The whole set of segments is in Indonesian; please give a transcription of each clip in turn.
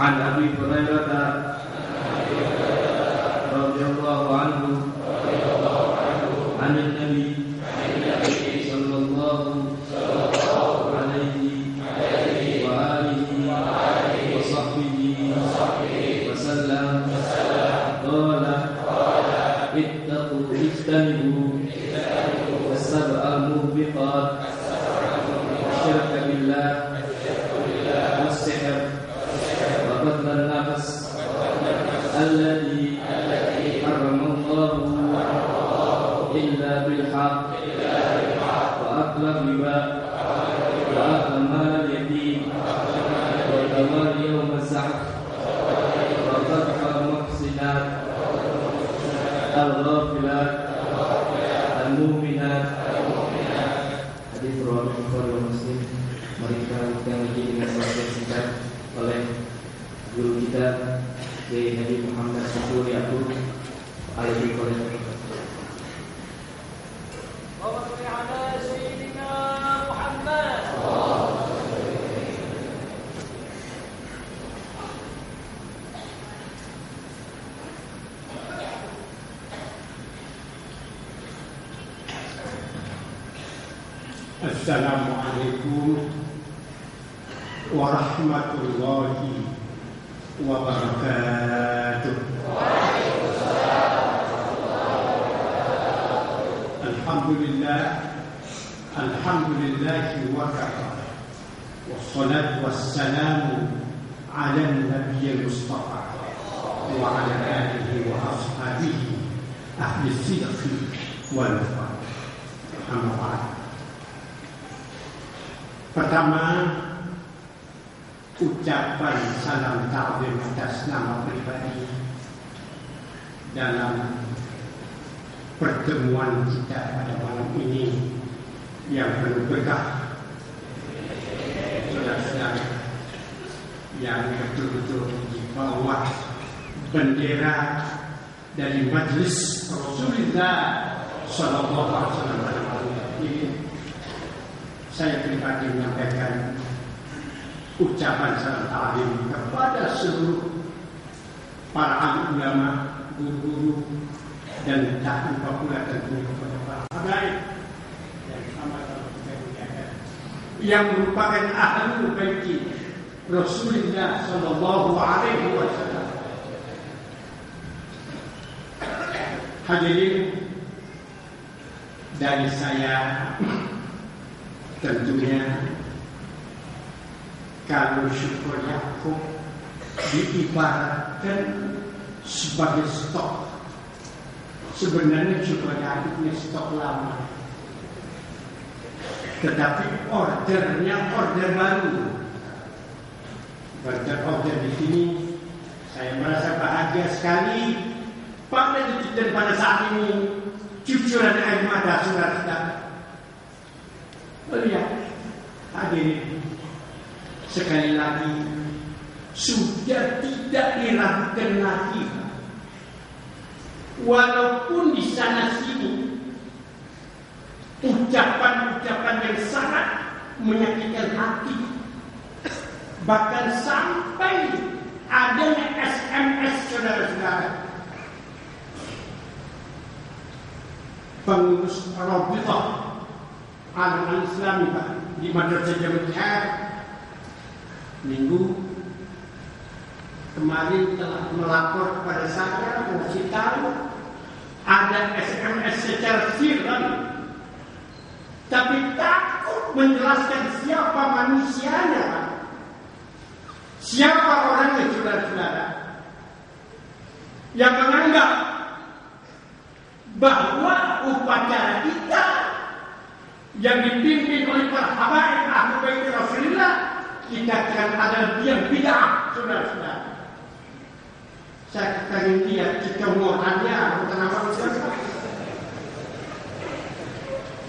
عن أبي هريرة رضي الله عنه عن النبي صلى الله عليه وآله وصحبه وسلم قال اجتنبوا السبع الموبقات الشرك بالله والسحر وقتل النفس الذي حرم الله إلا بالحق وأكل الربا وأكل مال اليتيم وتولي يوم الزحف وقذف المحسنات الغافلات المؤمنات. Hadis riwayat Bukhari dan Muslim. Mari kita lanjutkan lagi dengan sahabat singkat oleh guru kita Kiai Haji Muhammad Syukur Yaqub alaihi wasallam. Assalamualaikum warahmatullahi wabarakatuh. Alhamdulillahi wa kafa. Wassalatu wassalamu ala nabiyil mustafa wa ala alihi wa ashabihi ahli sidqi wal wafa. Amma ba'd. Pertama, ucapan salam ta'zim atas nama pribadi dalam pertemuan kita pada malam ini yang penuh berkah. Saudara-saudara yang betul-betul di bawah bendera dari Majelis Rasulullah Sallallahu Alaihi Wasallam ini, saya pribadi menyampaikan ucapan salam ta'zim kepada seluruh para ulama, guru-guru, dan tak lupa pula tentunya kepada para habaib yang sama-sama kita muliakan, yang merupakan ahli bait Rasulullah Sallallahu Alaihi Wasallam. Hadirin, dari saya tentunya kalau syukur Yakub diibaratkan sebagai stok, sebenarnya syukur Yakub ini stok lama, tetapi ordernya order baru. Order di sini saya merasa bahagia sekali pada detik dan pada saat ini cucuran air mata saudara-saudara. Melihat hadirin, sekali lagi sudah tidak diragukan lagi, walaupun di sana sini ucapan-ucapan yang sangat menyakitkan hati, bahkan sampai adanya SMS saudara-saudara pengurus Rabithah Al-Islami Pak di Madrasah Jami'ah minggu kemarin telah melapor kepada saya mengasih tahu ada SMS secara viral, tapi takut menjelaskan siapa manusianya, Pak. Siapa orangnya, saudara-saudara, yang menganggap bahwa upacara kita yang dipimpin oleh para habaib ahli bait Rasulullah kita akan ada yang bid'ah, saudara-saudara. Saya akan lihat kecomorannya, bukan apa-apa.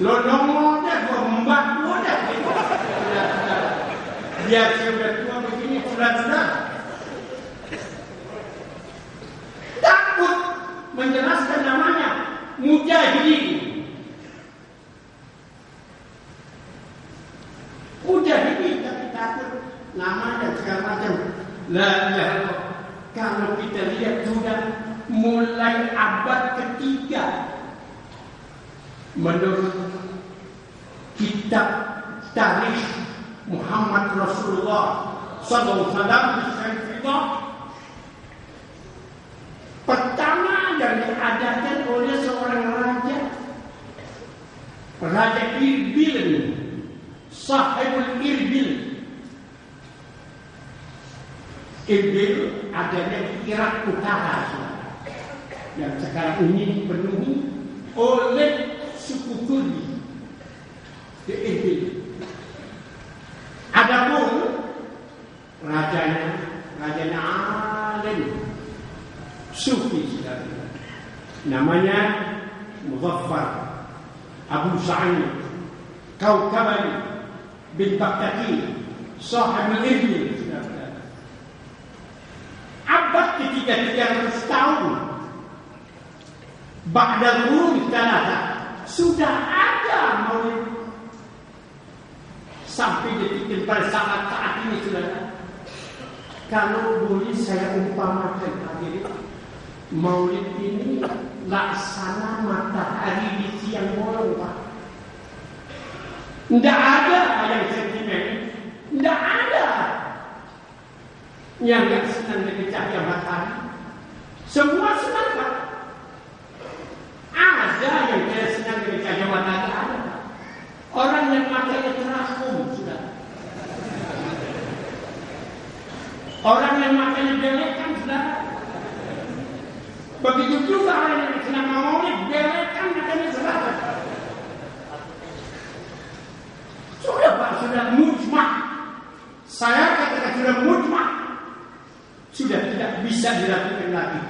Lo nomornya gua membantunya, saudara-saudara. Biar sudah tua begini, saudara-saudara. Takut menjelaskan namanya mujahidin. Mujahidin tapi takut nama dan segala macam. La ilaha illallah. Kalau kita lihat sudah mulai abad ketiga menurut kitab tarikh Muhammad Rasulullah sallallahu alaihi wasallam, pertama yang diadakan oleh seorang Raja Irbil, Sahibul Irbil. Irbil adanya di Irak Utara, yang sekarang ini dipenuhi oleh suku Kurdi di Irbil. Adapun rajanya alim Sufi, saudara, namanya Muzaffar Abu Sa'id Kaukabani bin Baghdadi, Sahibul Irbil. Abad ketiga 300 tahun Ba'dal Qurun Thalatha sudah ada maulid sampai detik pada saat ini, saudara. Kalau boleh saya umpamakan hadirin, maulid ini laksana matahari di siang bolong, Pak. Tidak ada yang sentimen, tidak ada yang gak senang dengan cahaya matahari. Semua senang, Pak. Ada yang tidak senang dengan cahaya matahari, ada. Orang yang matanya terasum, sudah. Orang yang matanya belekan, sudah. Begitu juga orang yang senang maulid, belekan matanya, sudah. Sudah, Pak, sudah mujma'. Saya katakan sudah mujma'. Sudah tidak bisa dilakukan lagi.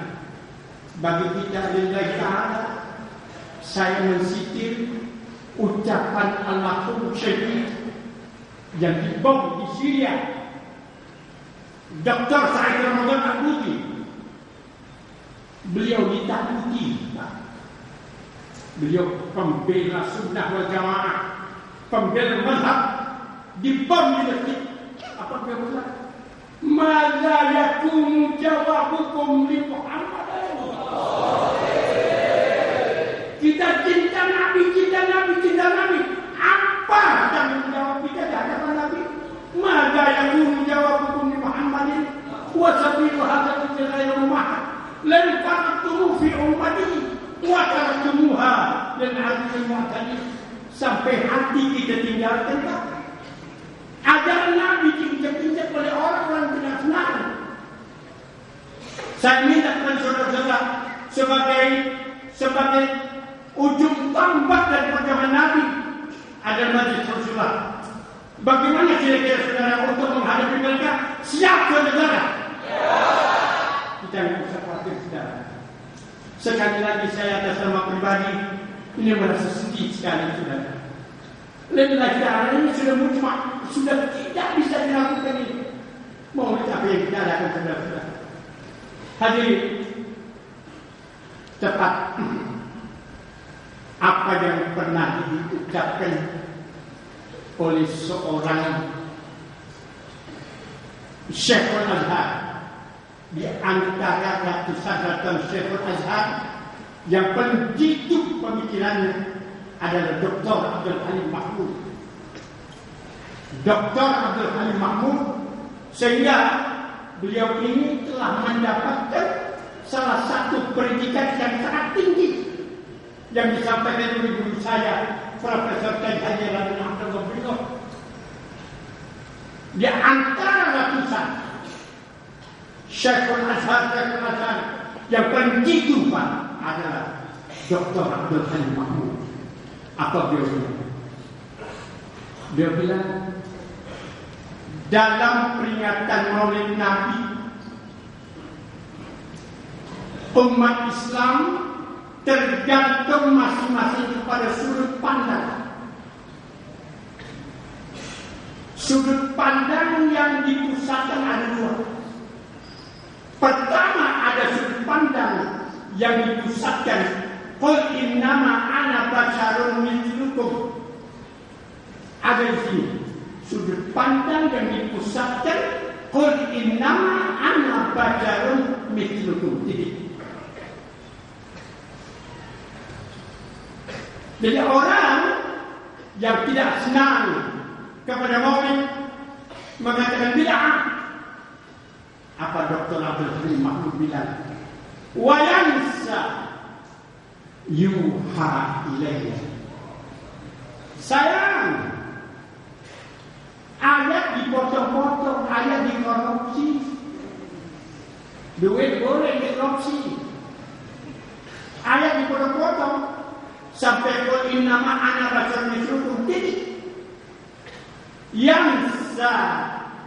Bagi kita lillahi ta'ala, saya mensitir ucapan Allahumma syahid yang dibom di Syria, Dr. Said Ramadan Al-Buti. Beliau ditakuti, beliau pembela sunnah wal jamaah, pembela mazhab, dibom di masjid. Apa dia bilang? Mada yakunu jawabukum li Muhammad. Kita cinta Nabi. Apa tanggung jawab kita di hadapan Nabi? Mada yakunu jawabukum li Muhammadin wa sabilu hadzal ghairu mahad lan fa'tumu fi ummati wa taraktumuha lil 'azizil mu'tadi. Sampai hati kita tinggalkan, Pak. Ajaran Nabi diinjak-injak oleh orang-orang tidak senang. Saya minta kepada saudara-saudara sebagai ujung tombak dari perjuangan Nabi adalah majlis Rasulullah. Bagaimana kira-kira saudara untuk menghadapi mereka? Siap, saudara? Kita tidak usah khawatir, saudara. Sekali lagi saya atas nama pribadi ini merasa sedih sekali, saudara. Lillahi ta'ala ini sudah mujma', sudah tidak bisa dilakukan ini. Mau apa yang kita lakukan, saudara-saudara? Hadirin, tepat apa yang pernah diucapkan oleh seorang Syekhul Azhar di antara ratusan Syekhul Azhar yang paling jitu pemikiran panggilannya adalah Dr. Abdul Halim Mahmud. Dr. Abdul Halim Mahmud, sehingga beliau ini telah mendapatkan salah satu pendidikan yang sangat tinggi yang disampaikan oleh guru saya, Profesor Kiai Haji Raden Abdullah Billah. Di antara ratusan Syekhul Azhar yang paling jitu Pak adalah Dr. Abdul Halim Mahmud. Apa beliau bilang? Dia bilang dalam peringatan Maulid Nabi, umat Islam tergantung masing-masing kepada sudut pandang. Sudut pandang yang dipusatkan ada dua. Pertama, ada sudut pandang yang dipusatkan, qul innama ana basyarun mithlukum. Ada di sini sudut pandang yang dipusatkan, qul innama ana basyarun mithlukum. Jadi orang yang tidak senang kepada Maulid mengatakan bid'ah. Apa Dr. Abdul Halim Mahmud bilang? Wa yansa yuha ilayya. Sayang, ayat dipotong-potong, ayat dikorupsi. Duit boleh dikorupsi. Ayat dipotong-potong sampai qul innama ana basyarun mithlukum. Yansa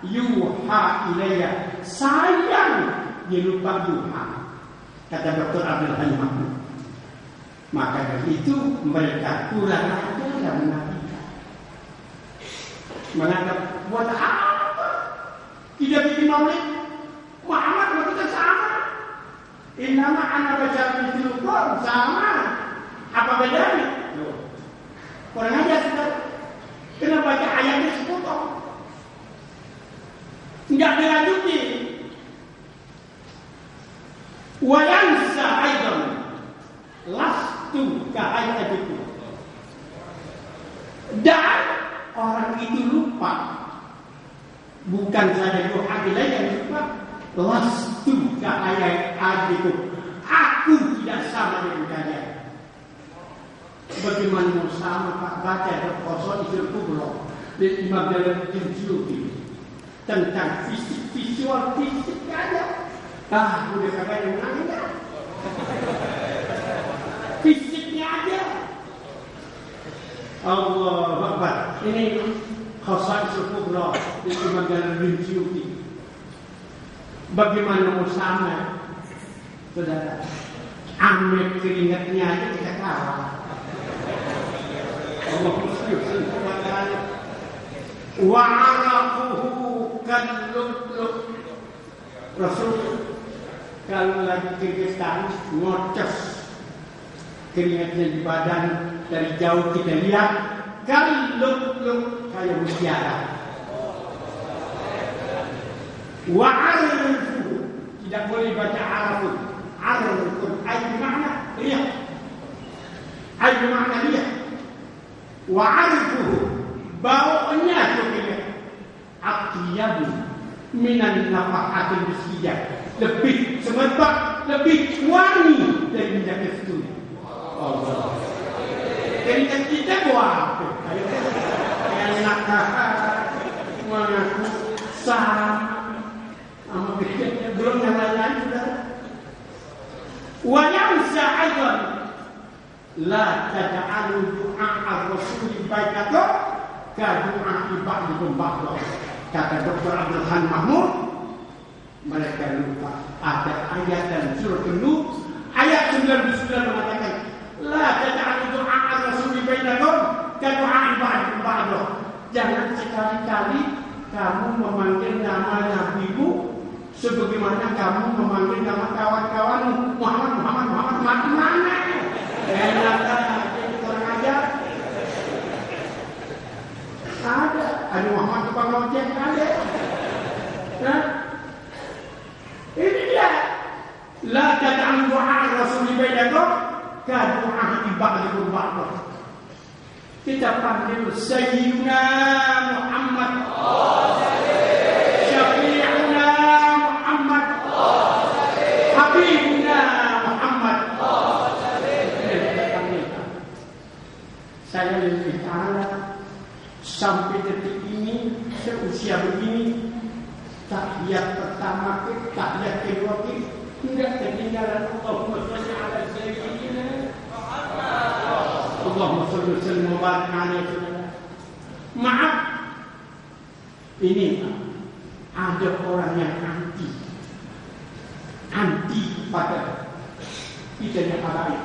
yuha ilayya. Sayang dia lupa yuha, kata Dr. Abdul Halim Mahmud. Maka dari itu mereka kurang ajar dan menafikan. Menganggap buat apa tidak bikin maulid? Muhammad mau kita sama. Innama ana basyarun mithlukum, sama. Apa bedanya? Kurang ajar sudah. Kena baca ayatnya sepotong, tidak dilanjuti. Wa yansa aidan lastu ka'ayatikum. Dan orang itu lupa, bukan saja yuha ilayya yang lupa, lastu ka'ayatikum. Aku tidak sama dengan kalian. Bagaimana mau sama Pak baca Qasal Isul Kubra di Imam Jalaluddin Suyuti tentang fisik, visual fisik aja. Udah kagak yang nanya. Fisiknya aja. Allahu Akbar. Ini Qasal Isul Kubra di Imam Jalaluddin Suyuti. Bagaimana mau sama? Saudara, ambil keringatnya aja kita kalah. Allah muslim wa araquhu kallu'lu'. Rasul kalau lagi keringetan ngocos keringatnya di badan, dari jauh kita lihat kallu'lu', kayak mutiara. Wa araquhu, tidak boleh baca arafun. Arafun ay makna lihat, ay makna lihat. Wa'arifuhu, baunya juga atyabu minan nafahatil miskiyah, lebih semerbak, lebih wangi dari minyak kasturi. Allah. Keringat kita buat enak mengaku sama keringatnya, belum yang lain-lain sudah. Wa yansa aidan la tad'alu du'a ar-rasul bainakum ka du'a ibadikum ba'da. Kata Dr. Abdul Halim Mahmud, mereka lupa ada ayat dalam surah An-Nur ayat 99 mengatakan la tad'alu du'a ar-rasul bainakum ka du'a ibadikum ba'da. Jangan sekali-kali kamu memanggil nama nabimu sebagaimana kamu memanggil nama kawan-kawanmu. Muhammad mana? Enak jadi kurang ajar. Ada Muhammad tukang loceng ada. Nah, ini dia. La tad'al du'a Rasul bainakum ka du'a ba'dhum ba'd. Kita panggil Sayyidina Muhammad, Syafi'una Muhammad, Habibuna Muhammad. Saya lebih taala sampai detik ini, seusia begini, tahiyat pertama, tahiyat kedua, tidak ketinggalan Allahumma shalli ala sayyidina Allahumma shalli wa sallim wa barik alaihi. Maaf, ini ada orang yang anti pada kita yang Arab.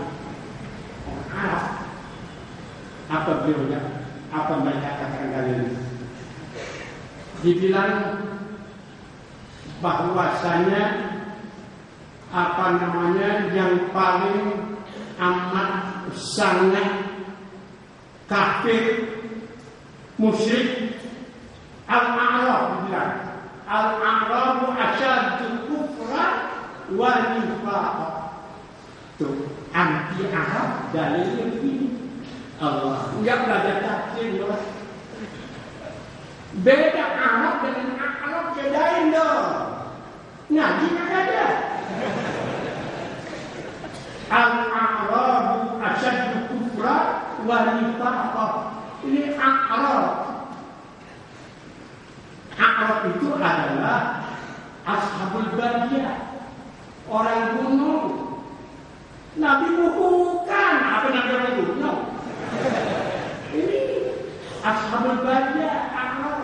Orang Arab, apa beliaunya, apa mereka katakan kali ini? Dibilang bahwasanya yang paling amat sangat kafir musyrik al-A'rab, bilang al-A'rabu asyaddu kufra wa nifaqa. Tuh anti Arab dalilnya begini. Allah enggak belajar tafsir loh. Beda Arab dengan Arab, bedain dong. Ngaji nggak ada. Al-A'rabu asyaddu kufra wa nifaqa. Ini A'rab. A'rab itu adalah ashabul badiyah, orang gunung. Nabi bukan apa Nabi orang gunung. Ini ashabul badiyah, A'rab.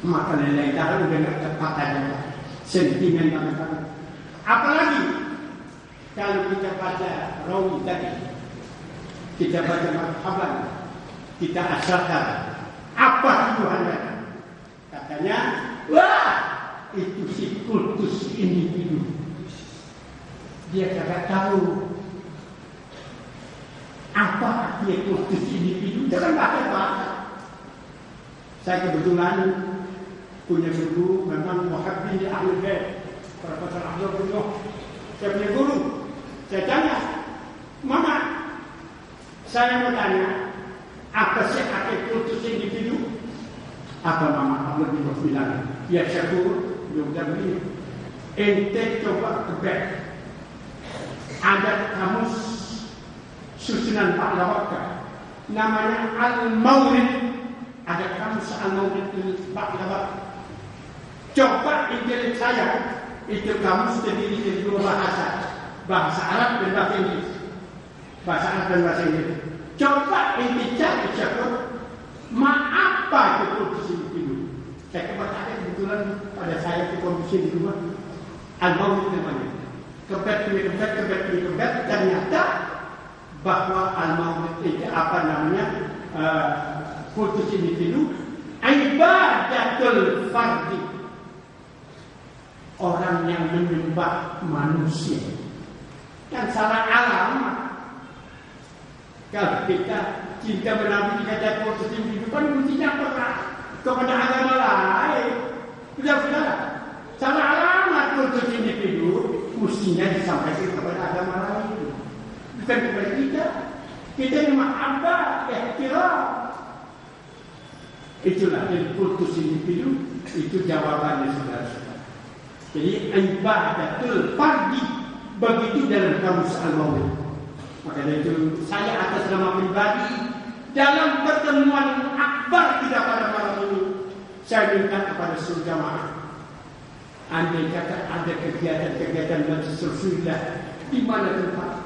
Maka nilai darah udah nggak tepat aja, sentimen banget. Apalagi kalau kita baca rawi tadi, kita baca marhaban, kita asalkan apa tujuannya? Katanya, wah itu si kultus individu. Dia kagak tahu apa arti kultus individu. Jangan bahasa. Saya kebetulan punya guru, memang muhabbin di Ahlul Bait, Profesor Abdul Ghani. Saya punya guru. Saya tanya, Mama, saya mau tanya, apa sih arti kultus individu? Apa Mama Abdul Ghani bilang? Ya syukur, dia begini. Ente coba kebek. Ada kamus susunan Pahlawatkah, namanya Al-Mawrid. Ada kamus Al-Mawrid Pahlawatkah. Coba injil saya, itu kamus terdiri dari dua bahasa Arab dan bahasa Inggris. Bahasa Arab dan bahasa Inggris. Coba inti cari syukur, apa itu kultus individu? Saya kebetulan kebetulan pada saya itu kondisi di rumah, Al-Mawrid namanya. Kebet, ternyata bahwa Al-Mawrid itu apa namanya, kultus individu, ibadatul fardi. Orang yang menyembah manusia yang salah alamat. Kalau kita cinta menabi dikatakan kultus individu, kan mestinya pernah kepada agama lain. Sudah, salah alamat kultus individu mestinya disampaikan kepada agama lain, bukan kepada kita. Kita memang ada ihtiram. Itulah kultus individu, itu jawabannya saudara-saudara. Jadi ibadatul fardi begitu dalam kamus Al-Mawrid. Maka dari itu saya atas nama pribadi dalam pertemuan akbar kita pada malam ini, saya minta kepada seluruh jamaah, andai kata ada kegiatan Rasulullah di mana tempat,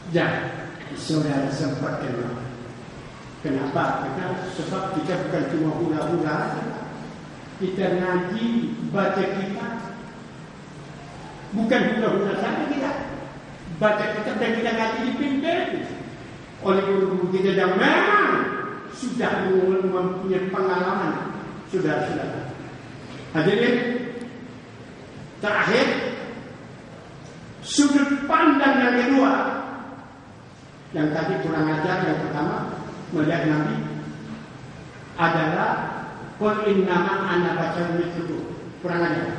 jangan saudara sempat kenal. Kenapa? Karena sebab kita bukan cuma hura-hura, kita ngaji, baca kitab. Bukan hura-hura saja kita baca kitab dan kita ngaji dipimpin oleh guru-guru kita yang memang sudah mempunyai pengalaman. Saudara-saudara, hadirin, terakhir sudut pandang yang kedua, yang tadi kurang ajar, yang pertama melihat Nabi adalah qul innama ana basharun mithlukum, kurang ajar.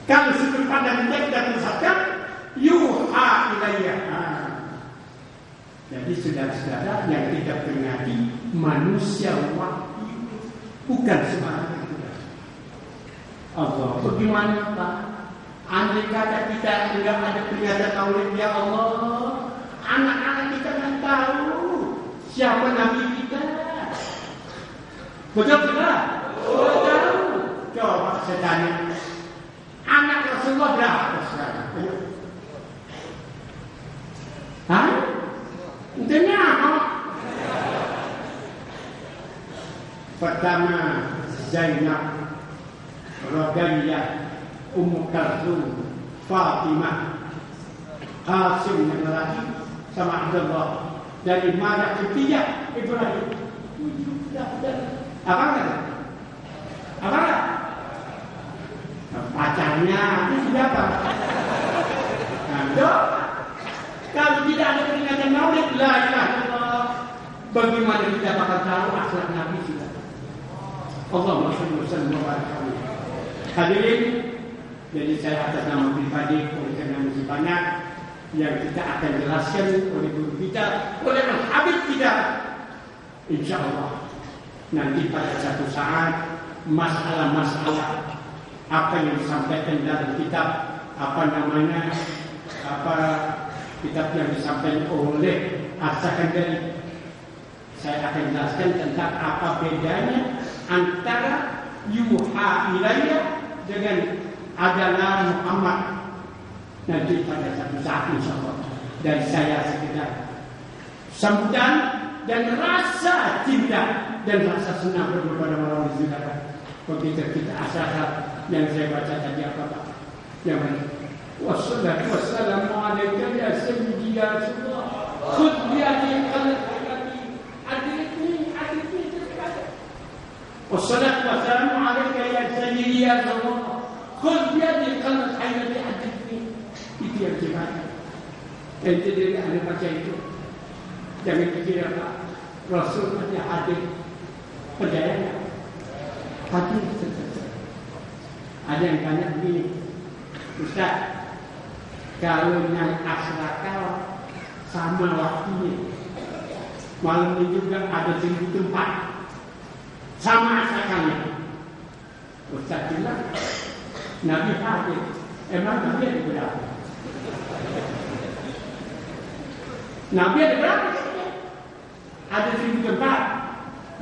Kalau sudut pandang kita pusatkan yuha ilayya. Jadi saudara-saudara yang kita peringati, manusia wahyu bukan sembarangan. Allah, bagaimana Pak? Andai kata kita tidak ada peringatan Maulid, ya Allah, anak-anak kita kan tahu siapa Nabi kita. Betul tidak? Betul. Coba saya tanya, anak Rasulullah berapa sekarang? Hah? Intinya apa? Pertama, Zainab, Ruqayyah, Ummu Kalsum, Fatimah, Qasim yang lelaki, sama Abdullah. Dari mana ketiga Ibrahim? Apa enggak? Apa enggak? Pacarnya itu siapa? Nah, kalau tidak ada peringatan Maulid, la ilaha illallah, bagaimana kita bakal tahu akhlak Nabi kita? Allahumma shalli wa sallim wa barik alaihi. Hadirin, jadi saya atas nama pribadi, oleh karena masih banyak yang kita akan jelaskan oleh guru kita, oleh Habib kita. Insya Allah nanti pada satu saat masalah-masalah apa yang disampaikan dalam kitab kitab yang disampaikan oleh As-Sakandari, saya akan jelaskan tentang apa bedanya antara yuha ilayya dengan adalah Muhammad. Nanti pada satu saat insya Allah. Dan saya sekedar sambutan dan rasa cinta dan rasa senang kepada orang di saudara. Begitu kita asal yang saya baca tadi apa Pak? Yang mana? Wassalatu wassalamu alaika ya sayyidi ya Rasulullah. Khudh bi yadi qalbi adrikni terkata. Wassalatu wassalamu alaika ya sayyidi ya Rasulullah. Khudh bi yadi qalbi adrikni. Itu yang dibaca. Ente dari ahli baca itu. Jangan pikir apa Rasul ada hadir. Percaya tak? Hadir. Ada yang tanya begini, Ustaz, kalau yang asrakal sama waktunya, malam ini juga ada 1000 tempat sama asrakalnya. Ustaz bilang Nabi hadir. Emang Nabi ada berapa? Nabi ada berapa? Ada 1000 tempat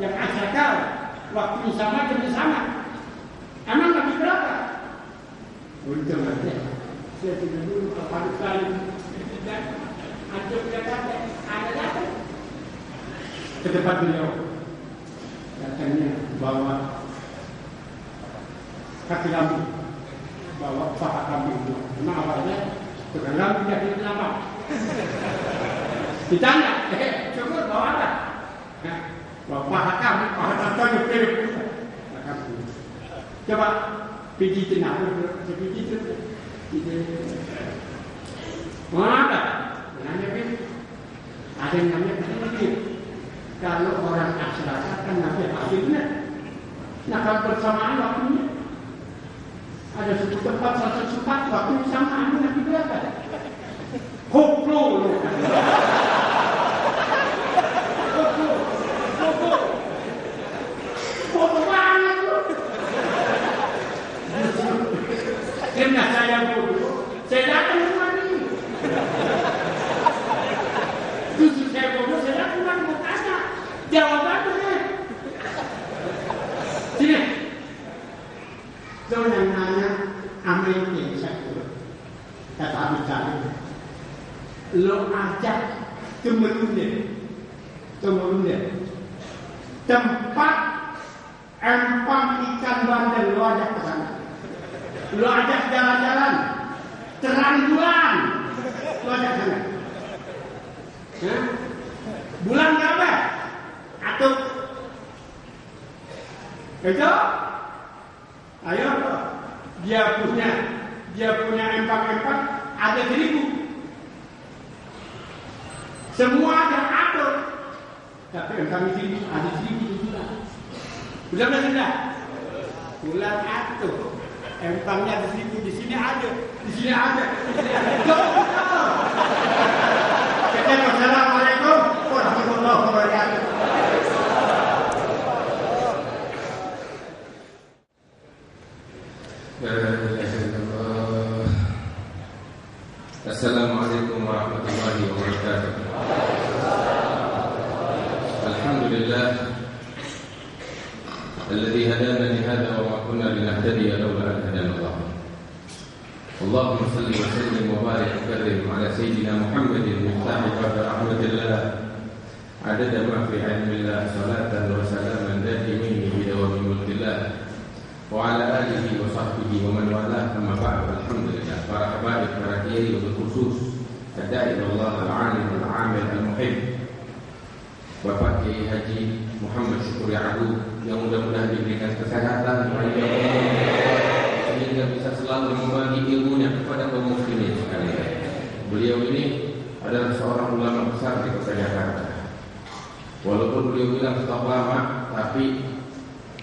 yang asrakal, waktunya sama, jamnya sama. Emang Nabi berapa? Untuk saja. Saya tidak dulu apa kali tidak ada kata ada datang ke tempat beliau. Katanya bawa kaki lampu, bawa paha kambing. Memang awalnya tukang lampu jadi kenapa? Ditanya, syukur bawa apa? Bawa paha kambing, paha kambing pilih. Coba pijitin aku, pijitin. Mana? Nanya kan? Ada yang nanya begini. Kalau orang asraka kan Nabi akhirnya, nah kalau bersamaan waktunya ada 10 tempat, 1 waktunya sama, Nabi berapa? Koplo. Karena saya bodoh, saya datang ke rumah ini. Justru saya bodoh, saya datang ke rumah mau tanya jawabannya. Sini. Jangan yang nanya amal yang satu. Kata Abu Talib, lo ajak temen-temen tempat empang ikan bandeng, lo ajak ke sana. Lo ajak jalan-jalan, terang bulan, lo ajak sana. Bulan berapa? Atau itu? Ayo, dia punya empang-empang ada 1000. Semua ada atur, tapi empang itu ada 1000 bulan. Sudah. Bulan atur. Empangnya di situ, di sini ada, di sini ada, di sini ada. Jauh. Assalamualaikum warahmatullahi wabarakatuh. Assalamualaikum warahmatullahi wabarakatuh. Alhamdulillah alladzi hadana li hadza wa ma kunna linahtadiya laula an hadana Allah. Allahumma salli wa sallim wa barik wa karrim ala sayyidina Muhammadin miftahi bab rahmatillah adada ma fi ilmillah salatan wa salaman daimin bi dawami mulkillah wa ala alihi wa sahbihi wa man walah amma ba'd. Alhamdulillah, para habaib, para kiai, khusus ad-da'i Allah al-alim al-amil al-muhib Bapak Kiai Haji Muhammad Syukuri Abu, yang mudah-mudahan diberikan kesehatan sehingga bisa selalu membagi ilmunya kepada kaum muslimin sekalian. Beliau ini adalah seorang ulama besar di Kota Jakarta. Walaupun beliau bilang stop lama, tapi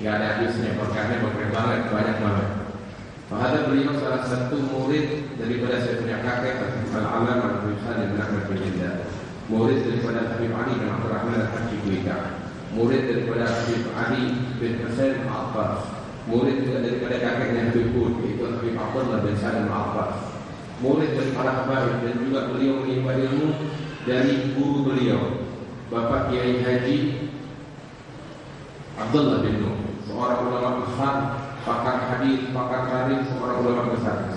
nggak ada habisnya, berkahnya banyak banget. Padahal beliau salah satu murid daripada saya punya kakek Al-Allamah Habib Salim bin Ahmad bin Jindal, murid daripada Habib Ali bin Abdul Rahman Al-Haji Kuita, murid daripada Habib Ali bin Husain Al-Abbas, murid juga daripada kakeknya Habib Hud, yaitu Habib Abdullah bin Salim Al-Abbas, murid dari para habaib, dan juga beliau menimba ilmu dari guru beliau, Bapak Kiai Haji Abdullah bin Nuh, seorang ulama besar, pakar hadis, pakar tarikh, seorang ulama besar.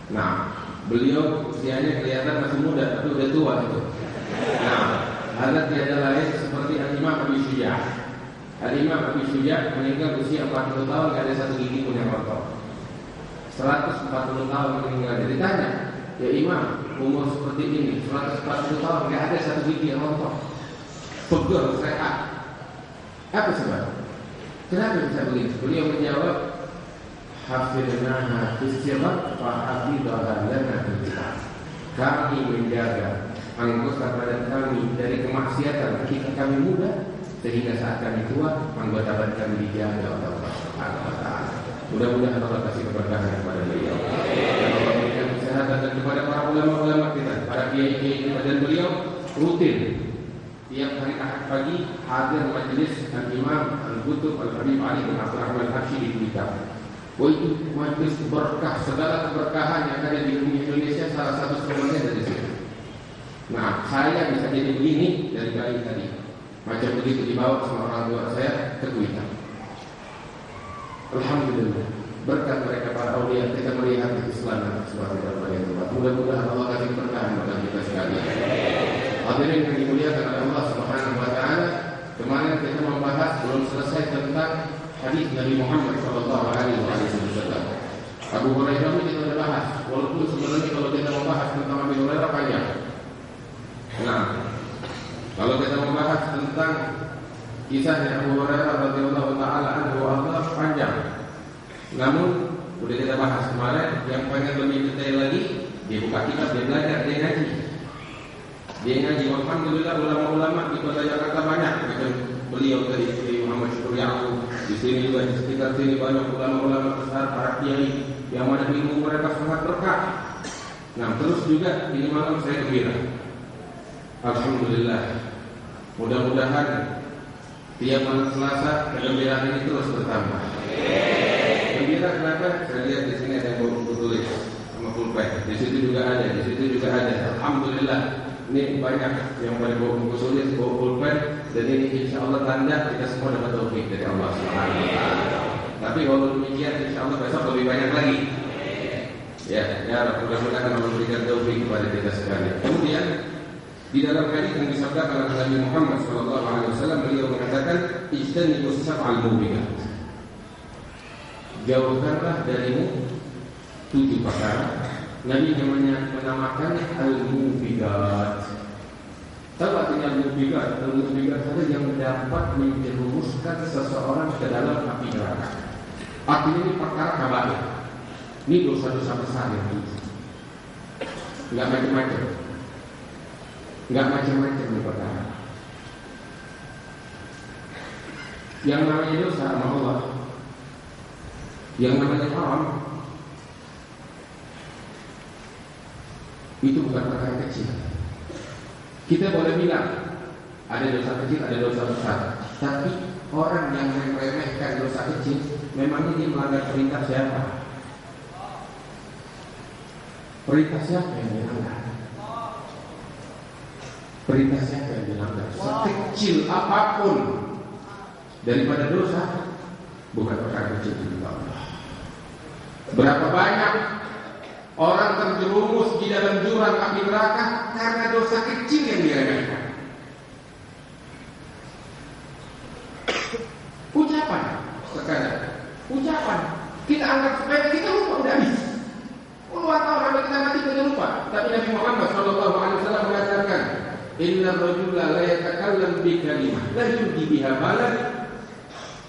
Nah, beliau usianya kelihatan masih muda, tapi udah tua itu. Nah, ada tiada lain seperti Al-Imam Abi Syuja'. Al-Imam Abi Syuja' meninggal usia 40 tahun, tidak ada satu gigi pun yang rontok. 140 tahun meninggal. Jadi tanya, ya Imam, umur seperti ini, 140 tahun, tidak ada satu gigi yang rontok. Pegal, sehat. Apa sebab? Kenapa bisa begitu? Beliau menjawab, hafidnaha fis-sighar fa hafidhaha lana fil-kibar. Kami menjaga anggota badan kami dari kemaksiatan ketika kami muda, sehingga saat kami tua anggota badan kami dijaga oleh Allah Subhanahu wa taala. Mudah-mudahan Allah kasih keberkahan kepada beliau. Dan Allah berikan kesehatan, dan kepada para ulama-ulama kita, para kiai-kiai kita, dan beliau rutin tiap hari Ahad pagi hadir majelis Al-Imam Al-Qutub Al-Habib Ali bin Abdul Rahman Al-Haji di Blitar. Itu majelis berkah, segala keberkahan yang ada di bumi Indonesia salah satu sumbernya dari situ. Nah, saya bisa jadi begini dari kali tadi. Macam begitu dibawa sama orang tua saya ke Blitar. Alhamdulillah, berkat mereka para aulia kita melihat Islam dan sesuatu yang terbaik. Mudah-mudahan Allah kasih keberkahan kepada kita sekalian. Hadirin yang dimuliakan oleh Allah Subhanahu wa taala, kemarin kita membahas belum selesai tentang hadis Nabi Muhammad sallallahu alaihi wasallam. Abu Hurairah ini kita sudah bahas, walaupun sebenarnya kalau kita membahas tentang Abu Hurairah panjang. Nah, kalau kita membahas tentang kisahnya Abu Hurairah radhiyallahu taala anhu Allah panjang. Namun sudah kita bahas kemarin, yang pengen lebih detail lagi, dia buka kitab, dia belajar, dia ngaji. Dia ngaji. Alhamdulillah ulama-ulama di Kota Jakarta banyak, macam beliau tadi Muhammad Syukuri Abu. Di sini juga di sekitar sini banyak ulama-ulama besar, para kiai yang mana ilmu mereka sangat berkah. Nah, terus juga ini malam saya gembira. Alhamdulillah. Mudah-mudahan tiap malam Selasa kegembiraan ini terus bertambah. Gembira kenapa? Saya lihat di sini ada yang buku tulis sama pulpen. Di situ juga ada, di situ juga ada. Alhamdulillah. Ini banyak yang pada bawa buku tulis, bawa pulpen, dan ini insya Allah tanda kita semua dapat taufik dari Allah Subhanahu wa taala. Tapi kalau demikian insya Allah besok lebih banyak lagi. Ya, mudah-mudahan Allah memberikan taufik kepada kita sekalian. Kemudian di dalam hadis yang disabdakan oleh Nabi Muhammad SAW, beliau mengatakan, "Ijtanibus sab'al mubiqat." Jauhkanlah darimu 7 perkara. Nabi namanya menamakan al-mubiqat. Tahu artinya al-mubiqat? Al-mubiqat adalah yang dapat menjerumuskan seseorang ke dalam api neraka. Artinya ini perkara kabair. Ini dosa-dosa besar yang ini. Enggak macam-macam. Enggak macam-macam ini perkara. Yang namanya dosa sama Allah, yang namanya haram, Itu bukan perkara kecil. Kita boleh bilang ada dosa kecil, ada dosa besar, tapi orang yang meremehkan dosa kecil, memangnya dia melanggar perintah siapa? Perintah siapa yang dilanggar? Perintah siapa yang dilanggar? Sekecil apapun daripada dosa, bukan perkara kecil di Allah. Berapa banyak orang terjerumus di dalam jurang api neraka karena dosa kecil yang diremehkan. Ucapan sekadar, ucapan kita anggap sepele, kita lupa udah habis. Puluhan tahun sampai kita mati kita lupa. Tapi Nabi Muhammad SAW mengatakan, Inna rajula la yatakallam bi kalimah la yurdi biha balan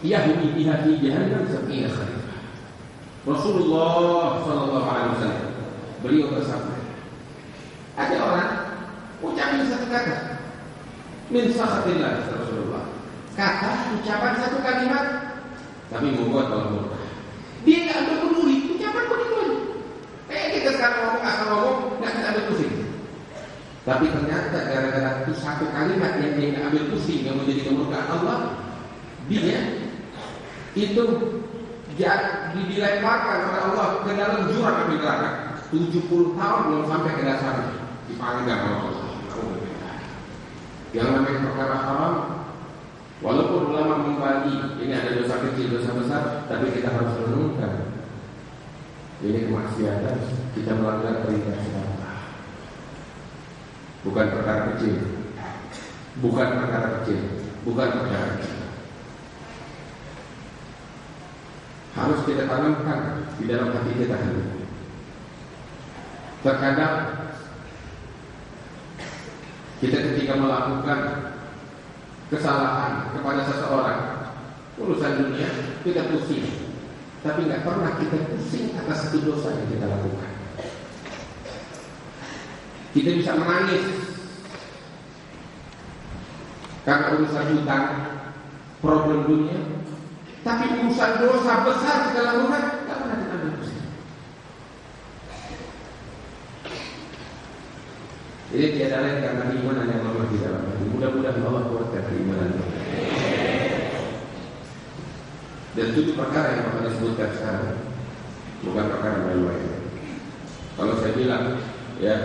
yahmi biha fi jahannam sab'ina khalifah. Rasulullah SAW beliau bersabda, ada orang ucapin satu kata min sakhatillah, Rasulullah, kata ucapan satu kalimat tapi membuat Allah murka. Dia nggak ambil peduli ucapan begitu aja. Kita sekarang ngomong asal ngomong nggak kita ambil pusing. Tapi ternyata gara-gara itu satu kalimat yang dia nggak ambil pusing yang menjadi kemurkaan Allah, dia itu dilemparkan oleh Allah ke dalam jurang api neraka. 70 tahun belum sampai ke dasarnya, dipanggang oleh Allah. Yang namanya perkara haram, walaupun ulama membagi ini ada dosa kecil, dosa besar, tapi kita harus renungkan ini kemaksiatan, kita melanggar perintah Allah. Bukan perkara kecil, bukan perkara kecil, bukan perkara kecil. Harus kita tanamkan di dalam hati kita dulu. Terkadang kita ketika melakukan kesalahan kepada seseorang, urusan dunia kita pusing, tapi nggak pernah kita pusing atas satu dosa yang kita lakukan. Kita bisa menangis karena urusan hutang, problem dunia, tapi urusan dosa besar kita lakukan, nggak pernah kita ambil pusing. Jadi tiada lain karena iman yang lemah di dalam hati. Mudah-mudahan Allah kuatkan keimanan. Dan itu perkara yang akan disebutkan sekarang, bukan perkara main-main. Kalau saya bilang, ya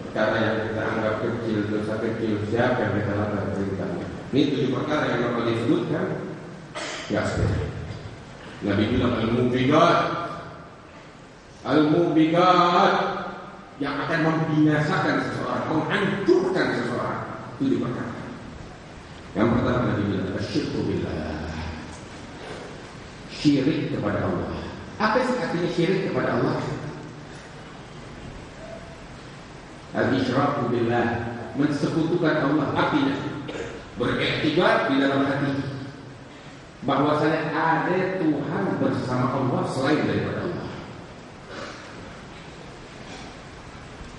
perkara yang kita anggap kecil, dosa kecil, siapa yang kita lakukan perintahnya? Ini 7 perkara yang akan disebutkan. Ya sepeda. Nabi bilang al-mubiqat yang akan membinasakan seseorang, menghancurkan seseorang. 7 perkara. Yang pertama Nabi bilang asyirku billah, syirik kepada Allah. Apa sih artinya syirik kepada Allah? Al-isyraku billah, mensekutukan Allah. Artinya beriktikad di dalam hati bahwasanya ada Tuhan bersama Allah selain daripada Allah.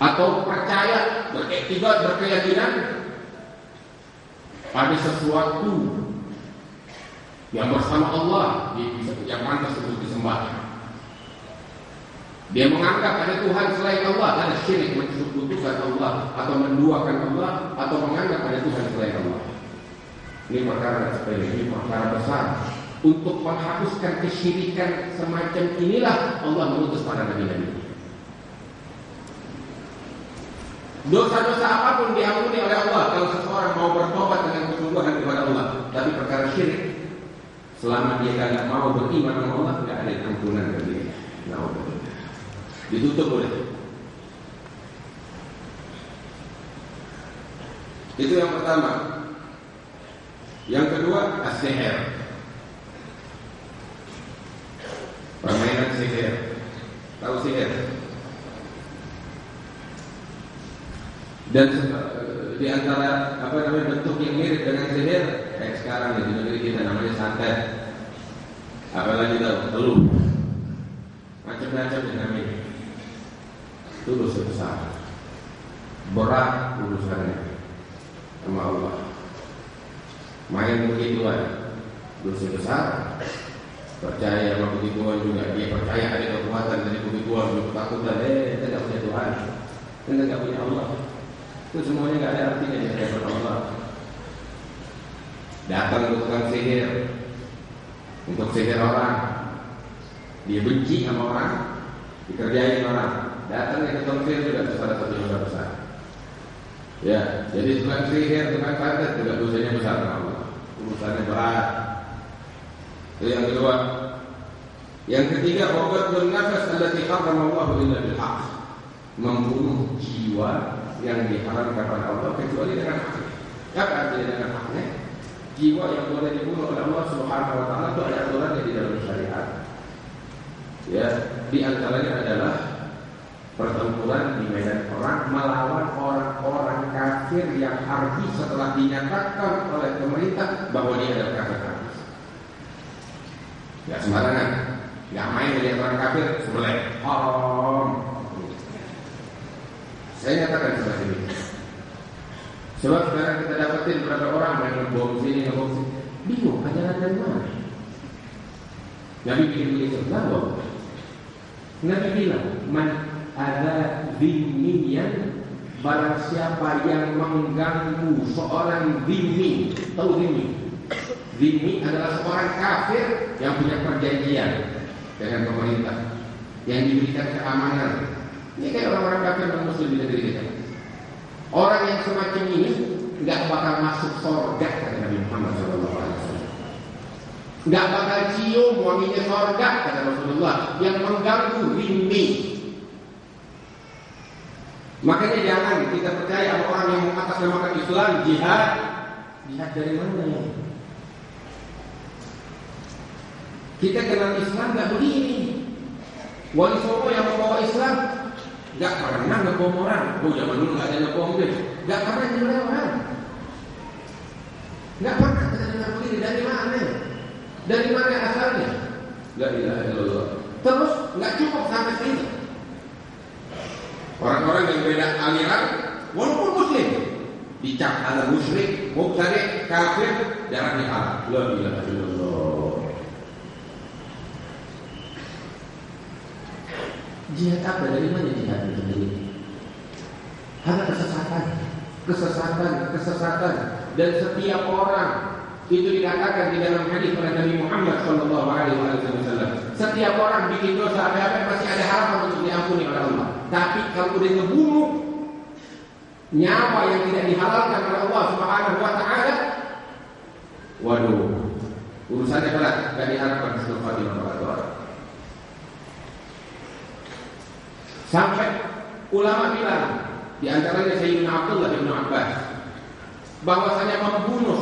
Atau percaya, beriktikad, berkeyakinan ada sesuatu yang bersama Allah yang pantas untuk disembah. Dia menganggap ada Tuhan selain Allah, ada syirik, mensekutukan Allah atau menduakan Allah atau menganggap ada Tuhan selain Allah. Ini perkara sepele, ini perkara besar. Untuk menghapuskan kesyirikan semacam inilah Allah mengutus para nabi-nabi. Dosa-dosa apapun diampuni oleh Allah kalau seseorang mau bertobat dengan kesungguhan kepada Allah. Tapi perkara syirik, selama dia tidak mau beriman dengan Allah, tidak ada ampunan bagi dia. Ditutup oleh itu yang pertama. Yang kedua, as-sihir, permainan sihir. Tahu sihir? Dan di antara bentuk yang mirip dengan sihir kayak sekarang di negeri kita namanya santet. Apalagi tahu teluh, macam-macam yang namanya. Itu dosa besar, berat urusannya sama Allah. Main begituan dosa besar. Percaya sama begituan juga, dia percaya ada kekuatan dari begituan, ketakutan, tidak punya Tuhan. Anda nggak punya Allah. Itu semuanya nggak ada artinya di hadapan Allah. Datang ke tukang sihir untuk sihir orang, dia benci sama orang, dikerjain orang. Datang ke tukang sihir juga salah satu dosa besar. Ya, jadi tukang sihir, tukang santet juga dosanya besar sama Allah. Urusannya berat. Itu yang kedua. Yang ketiga, qatlun nafs allati harrama Allah illa bil haqq. Membunuh jiwa yang diharamkan oleh Allah kecuali dengan hak. Apa artinya dengan haknya? Jiwa yang boleh dibunuh oleh Allah Subhanahu wa taala itu ada aturannya di dalam syariat. Ya, di antaranya adalah pertempuran di medan perang melawan orang-orang kafir yang harbi setelah dinyatakan oleh pemerintah bahwa dia adalah kafir habis. Gak sembarangan, gak main melihat orang kafir sebelah. Saya nyatakan seperti ini. Sebab sekarang kita dapatin berapa orang main ngebom sini, bingung ajaran dari mana? Nabi bikin tahu. Nabi bilang, man ada zimmiyan, barang siapa yang mengganggu seorang zimmi. Tahu zimmi? Zimmi adalah seorang kafir yang punya perjanjian dengan pemerintah, yang diberikan keamanan. Ini kayak orang-orang kafir dan muslim di negeri kita. Orang yang semacam ini nggak bakal masuk surga, kata Nabi Muhammad SAW. Nggak bakal cium wanginya surga, kata Rasulullah, yang mengganggu zimmi. Makanya jangan kita percaya sama orang yang mengatasnamakan Islam jihad. Jihad dari mana ya? Kita kenal Islam nggak begini. Wali Songo yang membawa Islam nggak pernah ngebom orang. Zaman dulu nggak ada ngebom deh. Nggak pernah nyerang orang. Nggak pernah kita dengar begini. Dari mana? Dari mana asalnya? La ilaha illallah. Terus nggak cukup sampai sini. Orang-orang yang beda aliran, walaupun muslim, dicap ada musyrik, mubtadi', kafir, darahnya halal. La ilaha illallah. Jihad apa? Dari mana jihad itu sendiri? Ada kesesatan, dan setiap orang itu dikatakan di dalam hadis oleh Nabi Muhammad SAW. Setiap orang bikin dosa apa-apa masih ada harapan untuk diampuni oleh Allah. Tapi kalau udah ngebunuh nyawa yang tidak dihalalkan oleh Allah Subhanahu wa taala, waduh, urusannya berat, enggak diharapkan husnul khatimah pada orang. Sampai ulama bilang, di antaranya Sayyidina Abdullah bin Abbas, bahwasanya membunuh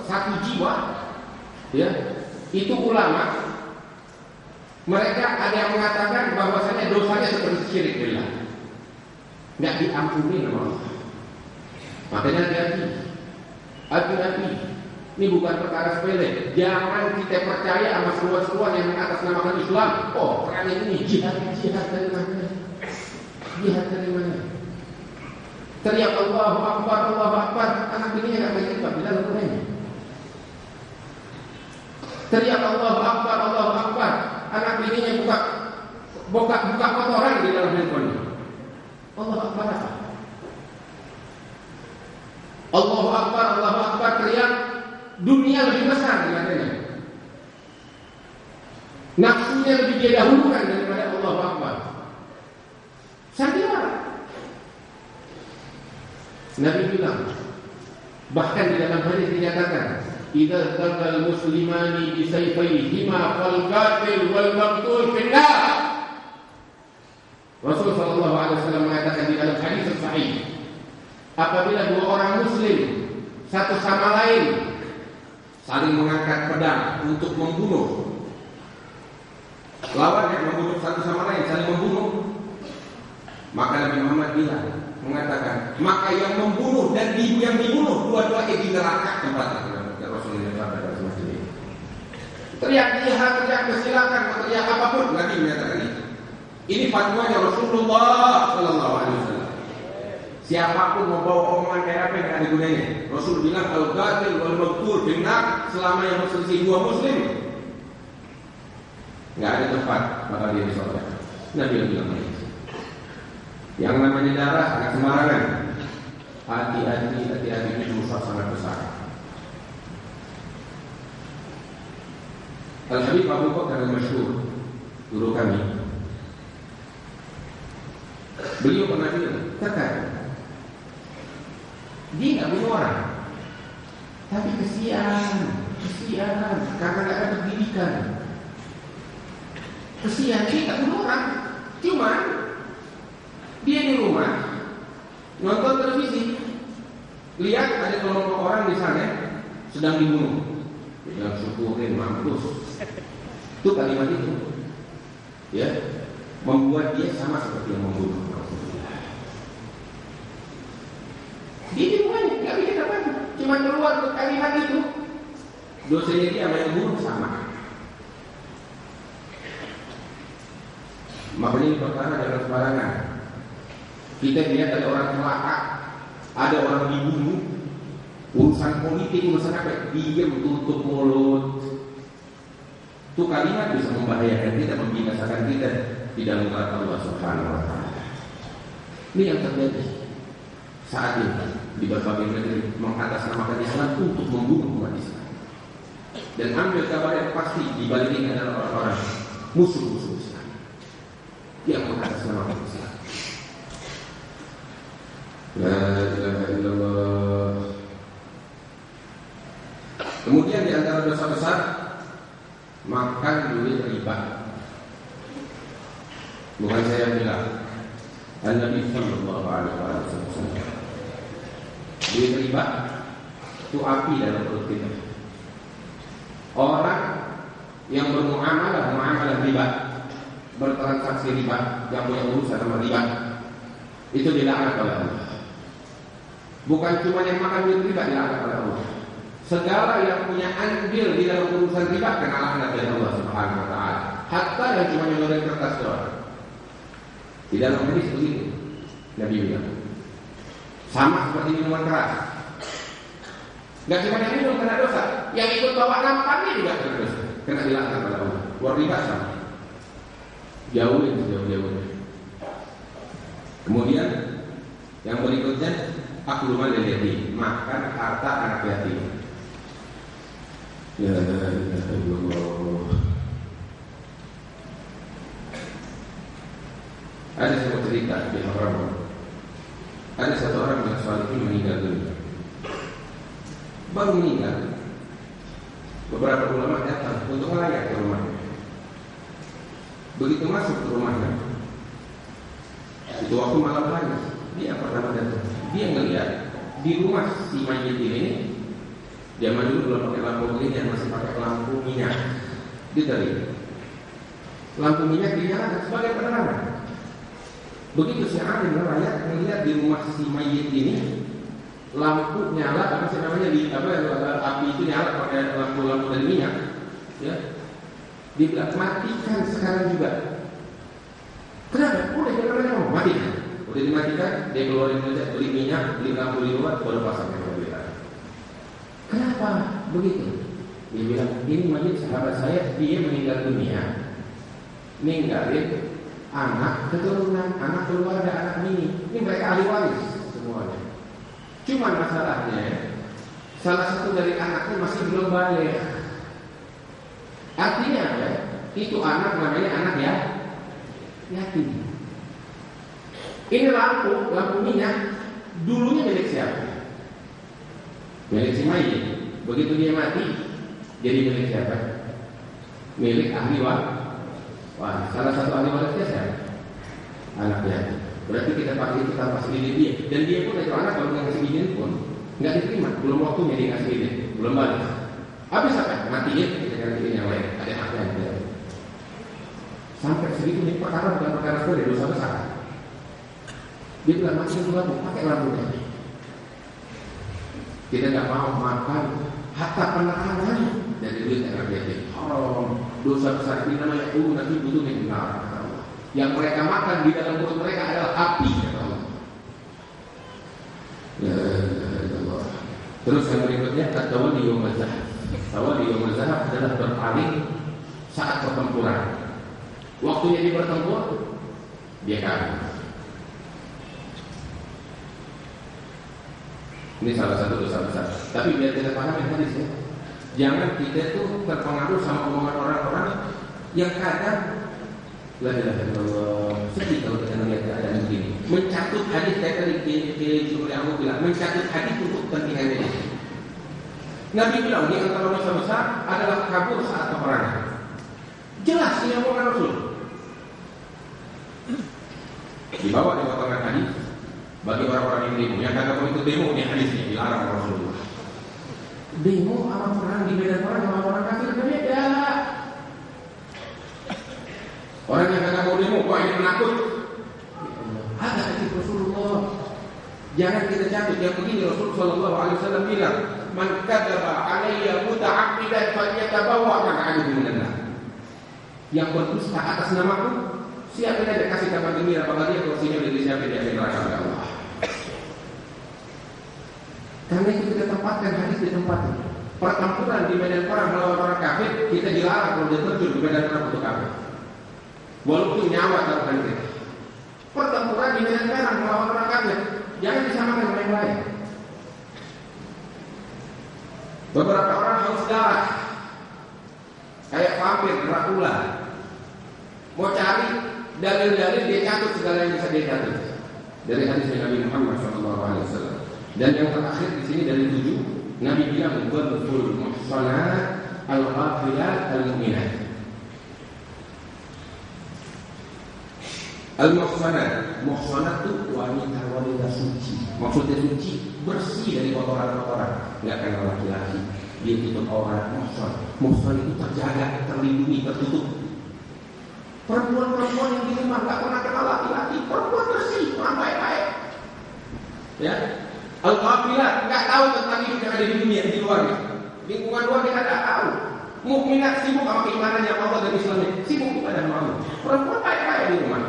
satu jiwa, ya, itu ulama mereka ada yang mengatakan bahwasanya dosanya seperti syirik billah, nggak diampuni sama Allah. Makanya hati-hati, ini bukan perkara sepele. Jangan kita percaya sama seruan-seruan yang mengatasnamakan Islam. Oh, karena ini jihad dari mana? Jihad dari mana? Teriak Allahu Akbar, anak bininya nggak baik juga, bilang lakukannya. Teriak Allahu Akbar, anak bininya buka kotoran di dalam handphone. Allahu Akbar apa? Allahu Akbar teriak, dunia lebih besar katanya. Nafsunya lebih dia dahulukan daripada Allahu Akbar. Sandiwara. Nabi bilang, bahkan di dalam hadis dinyatakan, idza taqal muslimani bi sayfayhima fal qatil wal maqtul finnar. Rasul sallallahu alaihi wasallam mengatakan di dalam hadis sahih, apabila dua orang muslim satu sama lain saling mengangkat pedang untuk membunuh lawannya, membunuh satu sama lain, saling membunuh, maka Nabi Muhammad bilang, mengatakan, maka yang membunuh dan yang dibunuh dua-duanya di neraka tempatnya. Rasulullah bersabda semacam ini. Teriak jihad, teriak kesilakan, teriak apapun, Nabi menyatakan itu. Ini fatwanya Rasulullah Sallallahu Alaihi Wasallam. Siapapun mau bawa omongan kayak apa yang ada gunanya. Rasul bilang al-qatil wal maqtul finnar, selama yang berselisih dua muslim, nggak ada tempat bakal dia di surga. Nabi bilang begitu. Yang namanya darah nggak sembarangan. Hati-hati itu dosa sangat besar. Al-Habib Abu Bakar al-Masyhur, guru kami, beliau pernah bilang, dia nggak bunuh orang, tapi kesian karena nggak ada pendidikan. Kesian dia nggak bunuh orang, cuman dia di rumah nonton televisi, lihat ada kelompok orang di sana sedang dibunuh, dia syukurin mampus. Itu kalimat itu, ya, membuat dia sama seperti yang membunuh. Dia di rumahnya nggak bikin apa-apa, cuma keluar untuk kalimat itu, dosanya dia sama yang bunuh sama. Makanya ini perkara jangan sembarangan. Kita lihat ada orang celaka, ada orang dibunuh, urusan politik, urusan apa, diam, tutup mulut. Itu kalimat bisa membahayakan kita, membinasakan kita di dalam neraka Allah Subhanahu wa taala. Ini yang terjadi saat ini di berbagai negeri, mengatasnamakan Islam untuk membunuh umat Islam. Dan ambil kabar yang pasti di balik ini adalah orang-orang musuh-musuh Islam yang mengatasnamakan Islam. La ilaha illallah. Kemudian di antara dosa besar, makan duit riba. Bukan saya bilang, Nabi sallallahu alaihi wasallam. Duit riba itu api dalam perut kita. Orang yang bermuamalah riba, bertransaksi riba, yang punya urusan sama riba, itu dilaknat oleh Allah. Bukan cuma yang makan duit riba dilaknat oleh Allah. Segala yang punya andil di dalam urusan riba kena laknat dari Allah Subhanahu wa taala. Hatta yang cuma nyodorin kertas doang. Di dalam hadis begitu Nabi bilang. Sama seperti minuman keras. Gak cuma yang minum kena dosa, yang ikut bawa nampannya juga kena dosa, kena dilaknat oleh Allah. Luar riba sama. Jauhin. Kemudian yang berikutnya, aklu mal yatim, makan harta anak yatim. Ya Allah. Ada sebuah cerita di Haram. Ada satu orang yang salihin meninggal dunia. Baru meninggal, beberapa ulama datang untuk melayat ke rumahnya. Begitu masuk ke rumahnya, itu waktu malam hari, dia pertama datang. Dia ngelihat di rumah si mayit ini, zaman dulu belum pakai lampu gelap, masih pakai lampu minyak. Ditarik lampu minyak dinyalakan sebagai penerangan. Begitu si alim melayat melihat di rumah si mayit ini lampu nyala, api itu nyala pakai lampu dan minyak, ya. Dia bilang matikan sekarang juga. Kenapa? Udah jangan matikan. Udah dimatikan, dia keluarin duit, beli minyak, beli lampu di luar, baru pasang yang berbeda. Kenapa begitu? Dia bilang ini mayit sahabat saya, dia meninggal dunia, ninggalin anak keturunan, anak keluarga, anak ini mereka ahli waris semuanya. Cuma masalahnya salah satu dari anaknya masih belum balik. Artinya apa? Itu anak namanya anak ya yatim. Ini lampu minyak dulunya milik siapa? Milik si mayit. Begitu dia mati, jadi milik siapa? Milik ahli waris. Wah, salah satu ahli warisnya siapa? Anak yatim. Berarti kita pakai itu tanpa izin dia. Dan dia pun itu anak kalau ngasih izin pun nggak diterima. Belum waktunya dia ngasih izin, belum balik. Habis apa? Matiin kita gantiin yang lain. Ada haknya dia. Sampai segitu nih perkara bukan perkara sepele, dosa besar. Dia bilang matiin itu lampu, pakai lampunya. Kita nggak mau makan harta penerangan dari duit yang yatim. Haram, dosa besar ini namanya nanti butuh neraka. Yang mereka makan di dalam perut mereka adalah api, kata Allah. Ya Allah. Terus yang berikutnya at-tawalli yaumaz zahab. Tawalli yaumaz zahab adalah berpaling saat pertempuran. Waktunya dia bertempur, dia kalah. Ini salah satu dosa besar. Tapi biar kita pahami hadis ya. Jangan kita tuh terpengaruh sama omongan orang-orang yang kadang la ilaha illallah. Sedih kalau kita melihat keadaan begini. Mencatut hadis kayak tadi Jumlah aku bilang, mencatut hadis untuk kepentingan ini. Nabi bilang di antara dosa besar adalah kabur saat peperangan. Jelas ini omongan Rasul. Dibawa di potongan hadis bagi orang-orang yang demo. Yang kagak mau ikut demo ini hadisnya dilarang Rasulullah. Demo sama perang di medan perang sama orang kafir berbeda. Orang yang kagak mau demo, kok ini menakut? Ada hadis Rasulullah. Jangan kita catat yang begini. Rasulullah SAW bilang, "Man kadzaba alayya muta'ammidan falyatabawwa maq'adahu minan nar." Yang berdusta atas namaku, siapin aja kasih kabar gembira apabila dia kursinya udah disiapin di akhir neraka oleh Allah. Karena itu kita tempatkan hadis di tempatnya. Pertempuran di medan perang melawan orang kafir, kita dilarang kalau dia terjun di medan perang untuk kafir. Walaupun nyawa taruhan kita. Pertempuran di medan perang melawan orang kafir, jangan disamakan dengan yang lain. Beberapa orang haus darah, kayak vampir, Dracula. Mau cari dalil-dalil, dia catat segala yang bisa dia catat dari hadis Nabi Muhammad SAW. Dan yang terakhir di sini dari 7, Nabi bilang betul muhsanat al-ghafilat al-mu'minat. Al-muhsanat, muhsanat itu wanita-wanita suci. Maksudnya suci, bersih dari kotoran-kotoran, nggak kayak laki-laki. Dia itu orang muhsan. Muhsan itu terjaga, terlindungi, tertutup. Perempuan-perempuan yang di rumah nggak pernah kenal laki-laki, perempuan bersih, orang baik-baik. Ya, al-ghafilat nggak tahu tentang hidup yang ada di dunia di luarnya. Lingkungan luar dia nggak tahu. Mukminat sibuk sama keimanan yang Allah dan Islamnya, sibuk kepada Allah. Perempuan baik-baik di rumah.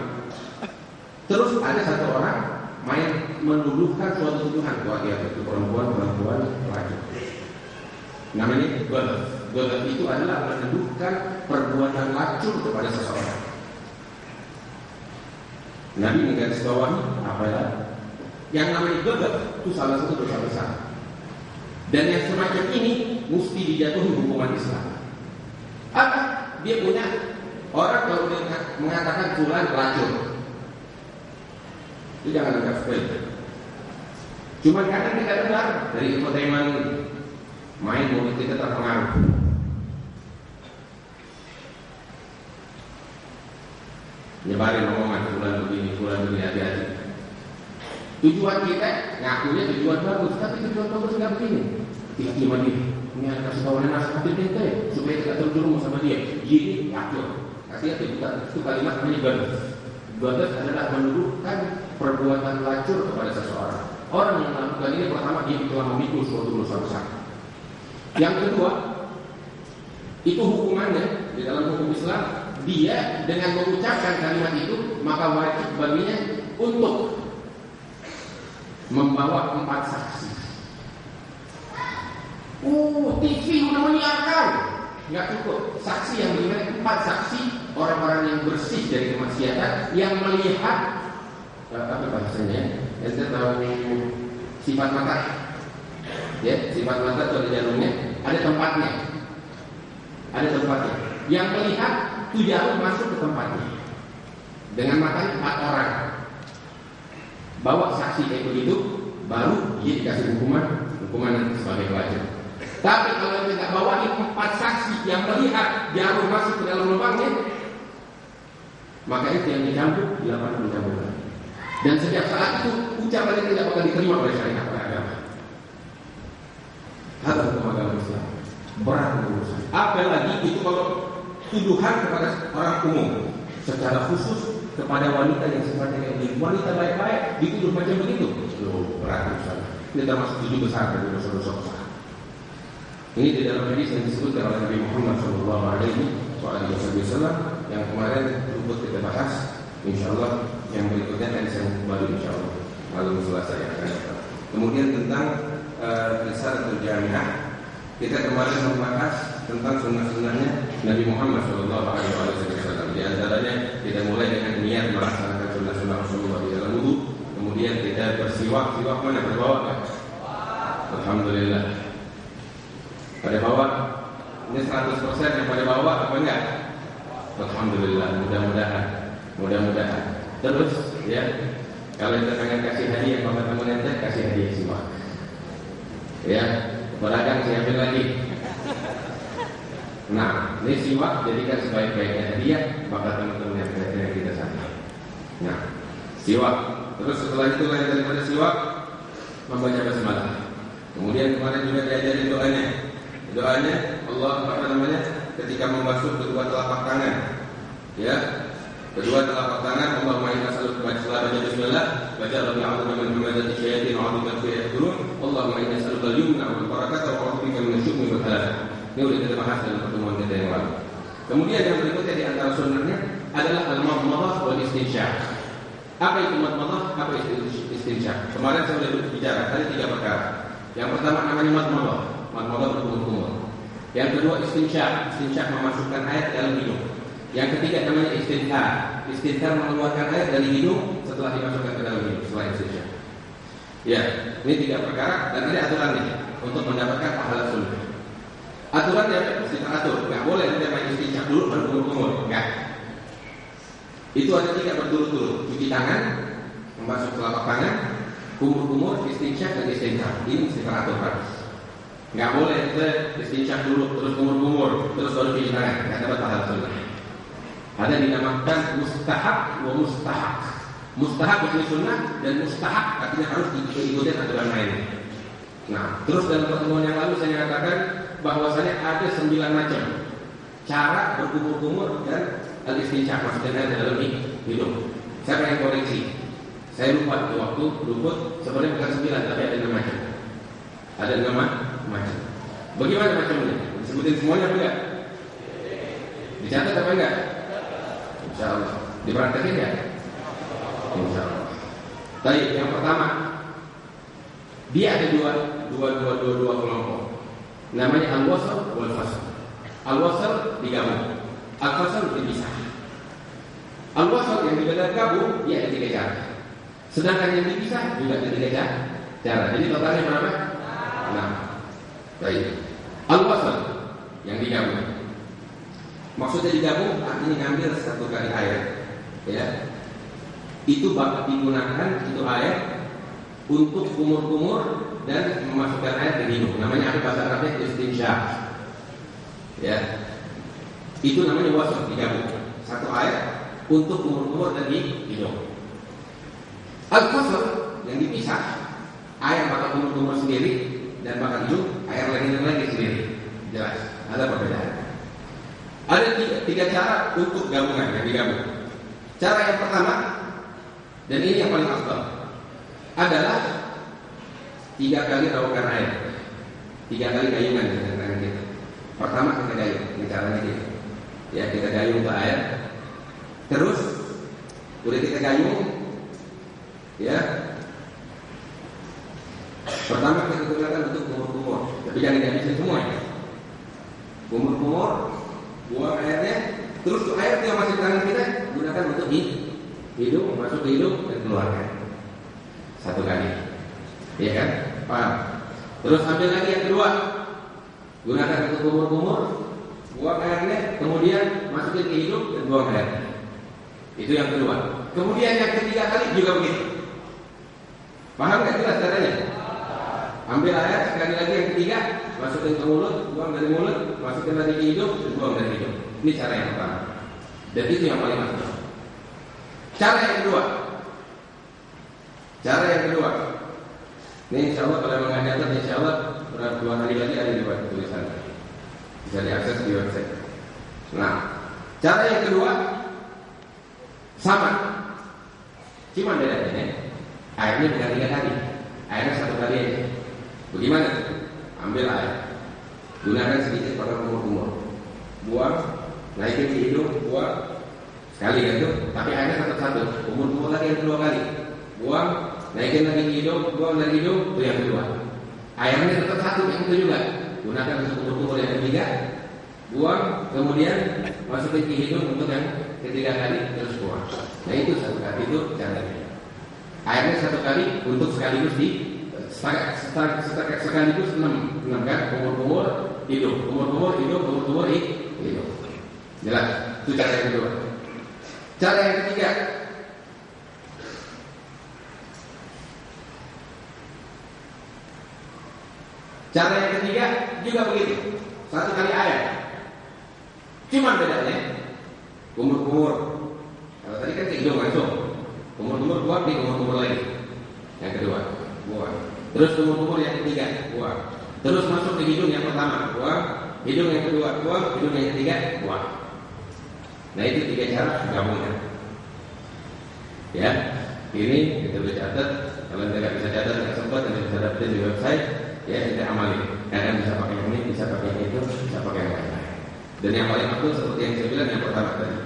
Terus ada satu orang main menuduhkan suatu tuduhan bahwa dia itu perempuan laki. Namanya ghalat. Ghalat itu adalah menuduhkan perbuatan lacur kepada seseorang. Nabi menggarisbawahi apa ya? Yang namanya ghalat itu salah satu dosa besar. Dan yang semacam ini mesti dijatuhi hukuman Islam. Apa? Dia punya orang kalau dia mengatakan fulan lacur, itu jangan anggap sepele. Cuma kadang kita dengar dari infotainment main mulut kita terpengaruh. Nyebarin omongan bulan begini hati-hati. Tujuan kita ngakunya tujuan bagus, tapi tujuan bagus nggak begini. Tidak terima dia. Ini anak kasih kawan nasihatin kita supaya tidak terjerumus sama dia. Jadi acuh. Kasih hati itu kalimat namanya gadas. Gadas adalah menuduhkan perbuatan lacur kepada seseorang. Orang yang melakukan ini pertama dia telah memikul suatu dosa besar. Yang kedua, itu hukumannya di dalam hukum Islam, dia dengan mengucapkan kalimat itu maka wajib baginya untuk membawa 4 saksi. TV udah menyiarkan, nggak cukup. Saksi yang mendengar 4 saksi, orang-orang yang bersih dari kemaksiatan, yang melihat apa bahasanya? Ente tahu sifat mata? Ya, sifat mata itu ada jarumnya, ada tempatnya. Ada tempatnya. Yang melihat itu jarum masuk ke tempatnya. Dengan matanya 4 orang. Bawa saksi kayak begitu, baru dia dikasih hukuman sebagai pelajar. Tapi kalau tidak bawa 4 saksi yang melihat jarum masuk ke dalam lubangnya, maka itu yang dicambuk, dilakukan pencambukan. Dan setiap saat itu ucapan itu tidak akan diterima oleh syariat agama. Ada hukum agama Islam berat urusan. Apalagi itu kalau tuduhan kepada orang umum, secara khusus kepada wanita yang sifatnya kayak begini, wanita baik-baik dituduh macam begitu, berat urusan. Ini termasuk 7 besar dari dosa-dosa besar. Ini di dalam hadis yang disebutkan oleh Nabi Muhammad SAW yang kemarin luput kita bahas. Insyaallah yang berikutnya hadis yang baru insyaallah malam Selasa yang akan datang. Kemudian tentang Risalatul Jami'ah, kita kemarin membahas tentang sunnah-sunnahnya Nabi Muhammad SAW. Di antaranya kita mulai dengan niat melaksanakan sunnah-sunnah Rasulullah di dalam wudu. Kemudian kita bersiwak mana berbau kan? Alhamdulillah. Pada bawah. Ini 100% yang pada bawah apa enggak? Alhamdulillah. Mudah-mudahan. Terus ya, kalau kita pengen kasih hadiah Bapak teman ente, kasih hadiah siwak. Ya, beragam siapin lagi. Nah, ini siwak jadikan sebaik-baiknya hadiah Bapak teman-teman yang kita sayang. Nah, siwak. Terus setelah itu lain daripada siwak, membaca basmalah. Kemudian kemarin juga diajarin doanya. Doanya Allah ketika membasuh kedua telapak tangan. Ya. Kedua telapak tangan Allahumma inna nas'aluka baca bismillah, baca rabbi a'udzu bika min hamazati syayatin wa a'udzu bika min yahdurun. Allahumma inna nas'aluka al-yumna wal barakata wa a'udzu bika min asy-syu'mi wal halal. Ini sudah kita bahas dalam pertemuan kita yang lalu. Kemudian yang berikutnya di antara sunnahnya adalah al-madmadah wal istinsyaq. Apa itu madmadah? Apa itu istinsyaq? Kemarin saya sudah bicara ada 3 perkara. Yang pertama namanya madmadah. Madmadah berkumur-kumur. Yang kedua istinsyaq. Istinsyaq memasukkan air ke dalam hidung. Yang ketiga namanya istinthar. Istinthar mengeluarkan air dari hidung setelah dimasukkan ke dalam hidung. Setelah istinsyaq. Ya, ini 3 perkara dan ada aturannya untuk mendapatkan pahala sunnah. Aturannya mesti teratur. Enggak boleh kita main istinsyaq dulu baru kumur-kumur. Enggak. Itu ada 3 berturut-turut. Cuci tangan, membasuh telapak tangan, kumur-kumur, istinsyaq dan istinthar. Ini mesti teratur harus. Enggak boleh kita istinsyaq dulu terus kumur-kumur terus baru cuci tangan. Enggak dapat pahala sunnah. Ada dinamakan mustahab wa mustahak. Mustahab itu sunnah dan mustahak artinya harus diikuti aturan lain. Nah, terus dalam pertemuan yang lalu saya katakan bahwasanya ada 9 macam cara berkumur-kumur dan al-istinsyaq, maksudnya dalam hidung. Saya pengen koreksi. Saya lupa di waktu luput sebenarnya bukan 9 tapi ada 6 macam. Ada 6 macam. Bagaimana macamnya? Disebutin semuanya apa enggak? Dicatat apa enggak? Insyaallah. Dipraktekin ya? Insyaallah. Baik, yang pertama dia ada dua kelompok. Namanya al-wasl wal fasl. Al-wasl digabung, al-fasl dipisah. Al-wasl yang digabung dia ada 3 cara. Sedangkan yang dipisah juga ada 3 cara. Jadi totalnya berapa? 6. Baik. Al-wasl yang digabung. Maksudnya digabung artinya ngambil 1 kali air. Ya. Itu bakal digunakan itu air untuk kumur-kumur dan memasukkan air ke hidung. Namanya ada bahasa Arabnya istinsyaq. Ya. Itu namanya wasl digabung. 1 air untuk kumur-kumur dan di hidung. Al-fasl yang dipisah, air bakal kumur-kumur sendiri dan bakal hidung, air lagi sendiri. Jelas, ada perbedaan. Ada 3 cara untuk gabungan yang digabung. Cara yang pertama dan ini yang paling afdal adalah 3 kali raukan air, 3 kali gayungan dengan tangan kita. Pertama kita gayung, ini caranya gitu. Ya kita gayung ke air, terus udah kita gayung, ya. Pertama kita gunakan untuk kumur-kumur, tapi jangan dihabisin semua ya. Kumur-kumur, buang airnya, terus tuh air yang masih di tangan kita gunakan untuk hidung, masuk ke hidung dan keluarkan 1 kali. Iya kan? Paham? Terus ambil lagi yang kedua, gunakan untuk kumur-kumur, buang airnya, kemudian masukin ke hidung dan buang airnya. Itu yang kedua. Kemudian yang ketiga kali juga begitu. Paham nggak jelas caranya? Ambil air sekali lagi yang ketiga, masukin ke mulut, buang dari mulut, masukin lagi ke hidung, dan buang dari hidung. Ini cara yang pertama. Dan itu yang paling penting. Cara yang kedua. Ini insya Allah kalau memang ada, insya Allah beberapa 2 hari lagi ada di bawah tulisan. Bisa diakses di website. Nah, cara yang kedua sama. Cuma bedanya airnya bukan 3 kali. Airnya 1 kali aja. Bagaimana? Ambil air, gunakan sedikit pakai kumur-kumur, buang, naikin ke hidung, buang sekali gitu. Tapi airnya satu-satu. Kumur-kumur lagi yang 2 kali, buang, naikin lagi ke hidung, buang dari hidung. Itu yang kedua. Airnya tetap satu yang itu juga. Gunakan untuk kumur-kumur yang ketiga, buang, kemudian masukin ke hidung untuk yang ketiga kali, terus buang. Nah itu 1 kali itu caranya. Airnya 1 kali untuk sekaligus sekaligus 6 kan? Kumur-kumur hidung, kumur-kumur hidung, kumur-kumur hidung. Jelas. Itu cara yang kedua. Cara yang ketiga, juga begitu. 1 kali air. Cuma bedanya kumur-kumur. Kalau tadi kan ke hidung langsung. Kumur-kumur buang di kumur-kumur lagi. Yang kedua, buang. Terus kumur-kumur yang ketiga, buang. Terus masuk ke hidung yang pertama, buang. Hidung yang kedua, buang. Hidung yang ketiga, buang. Nah itu 3 cara gabungan. Ya, ini kita boleh catat. Kalau anda nggak bisa catat, nggak sempat, anda bisa dapetin di website. Ya, kita amali. Kadang bisa pakai yang ini, bisa pakai yang itu, bisa pakai yang lain. Dan yang paling betul seperti yang saya bilang yang pertama tadi,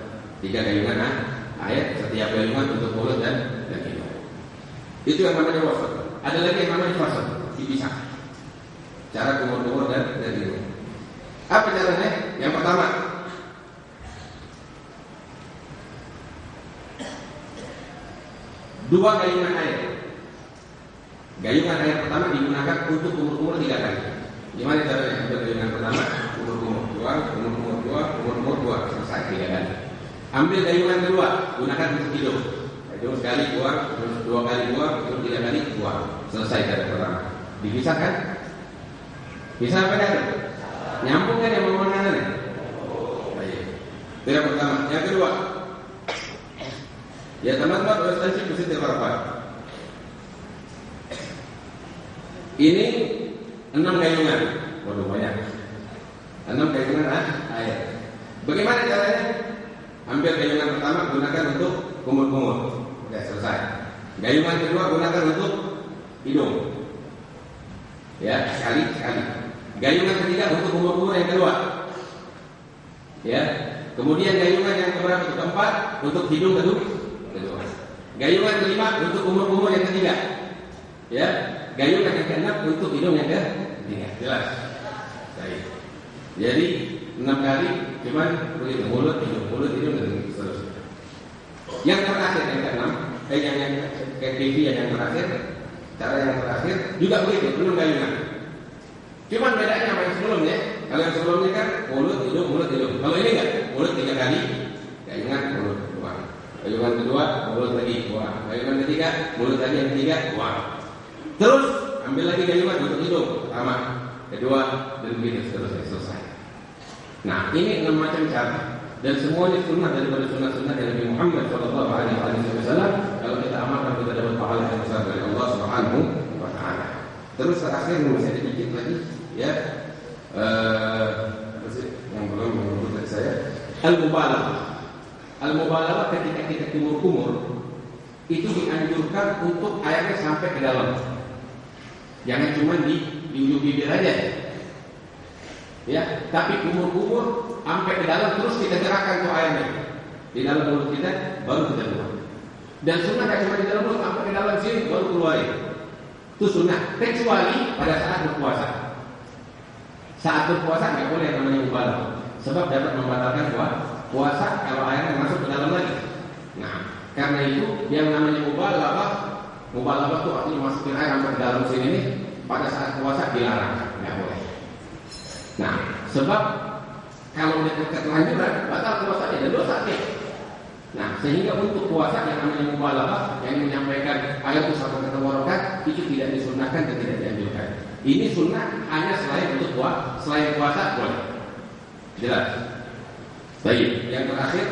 3 gayungan ayat, setiap gayungan untuk mulut dan hidung. Itu yang namanya wasat. Ada lagi yang namanya fasad, dipisah. Cara kumur-kumur dan hidung. Apa caranya? Yang pertama, dua gayungan air. Gayungan air pertama digunakan untuk kumur-kumur 3 kali. Gimana caranya? Untuk gayungan pertama, kumur-kumur 2, kumur-kumur 2, kumur-kumur 2, selesai 3 kali. Ambil gayungan kedua, gunakan untuk hidung. Hidung sekali buang, terus 2 kali buang, terus 3 kali buang. Selesai cara pertama. Dipisahkan? Bisa apa enggak? Nyambung kan yang mana-mana? Baik. Itu yang pertama. Yang kedua, ya teman-teman prestasi mesti terhormat. Ini 6 gayungan. Waduh banyak. 6 gayungan air. Bagaimana caranya? Ambil gayungan pertama gunakan untuk kumur-kumur. Oke, selesai. Gayungan kedua gunakan untuk hidung. Ya, sekali. Gayungan ketiga untuk kumur-kumur yang kedua. Ya. Kemudian gayungan yang keempat untuk hidung kedua. Gayungan kelima untuk kumur-kumur yang ketiga. Ya. Gayungan yang keenam untuk hidung yang ketiga. Jelas. Baik. Jadi 6 kali cuman begitu, mulut hidung dan seterusnya. Yang terakhir yang keenam, yang TV yang terakhir, cara yang terakhir juga begitu, 6 gayungan. Cuman bedanya sama yang sebelumnya. Kalau yang sebelumnya kan mulut hidung. Kalau ini enggak, mulut 3 kali, gayungan mulut buang. Gayungan kedua, mulut lagi buang. Gayungan ketiga, mulut lagi yang ketiga buang. Terus ambil lagi gayungan untuk hidung, pertama, kedua, dan begitu seterusnya selesai. Nah, ini 6 macam cara. Dan semuanya sunnah daripada sunnah-sunnah dari Nabi Muhammad SAW. Kalau kita amalkan kita dapat pahala yang besar dari Allah Subhanahu wa Ta'ala. Terus terakhir masih ada dikit lagi, ya. Yang belum menurut dari saya, Al-mubalaghah ketika kita kumur-kumur itu dianjurkan untuk airnya sampai ke dalam. Jangan cuma di ujung bibir aja. Ya, tapi kumur-kumur sampai ke dalam terus kita gerakkan tuh airnya di dalam mulut kita baru kita keluar. Dan sunnah kan cuma di dalam mulut sampai ke dalam sini baru keluarin. Itu sunnah kecuali pada saat berpuasa. Saat berpuasa nggak boleh yang namanya mubalaghah, sebab dapat membatalkan puasa kalau airnya masuk ke dalam lagi. Nah, karena itu yang namanya mubalaghah itu artinya masukin air sampai ke dalam sini nih, pada saat puasa dilarang, nggak boleh. Nah, sebab kalau udah keterlanjuran batal puasanya dan dosanya. Nah, sehingga untuk puasa yang namanya mubalaghah yang menyampaikan ayat sampai ke tenggorokan itu tidak disunnahkan dan tidak dianjurkan. Ini sunnah hanya selain untuk selain puasa boleh. Jelas. Baik, yang terakhir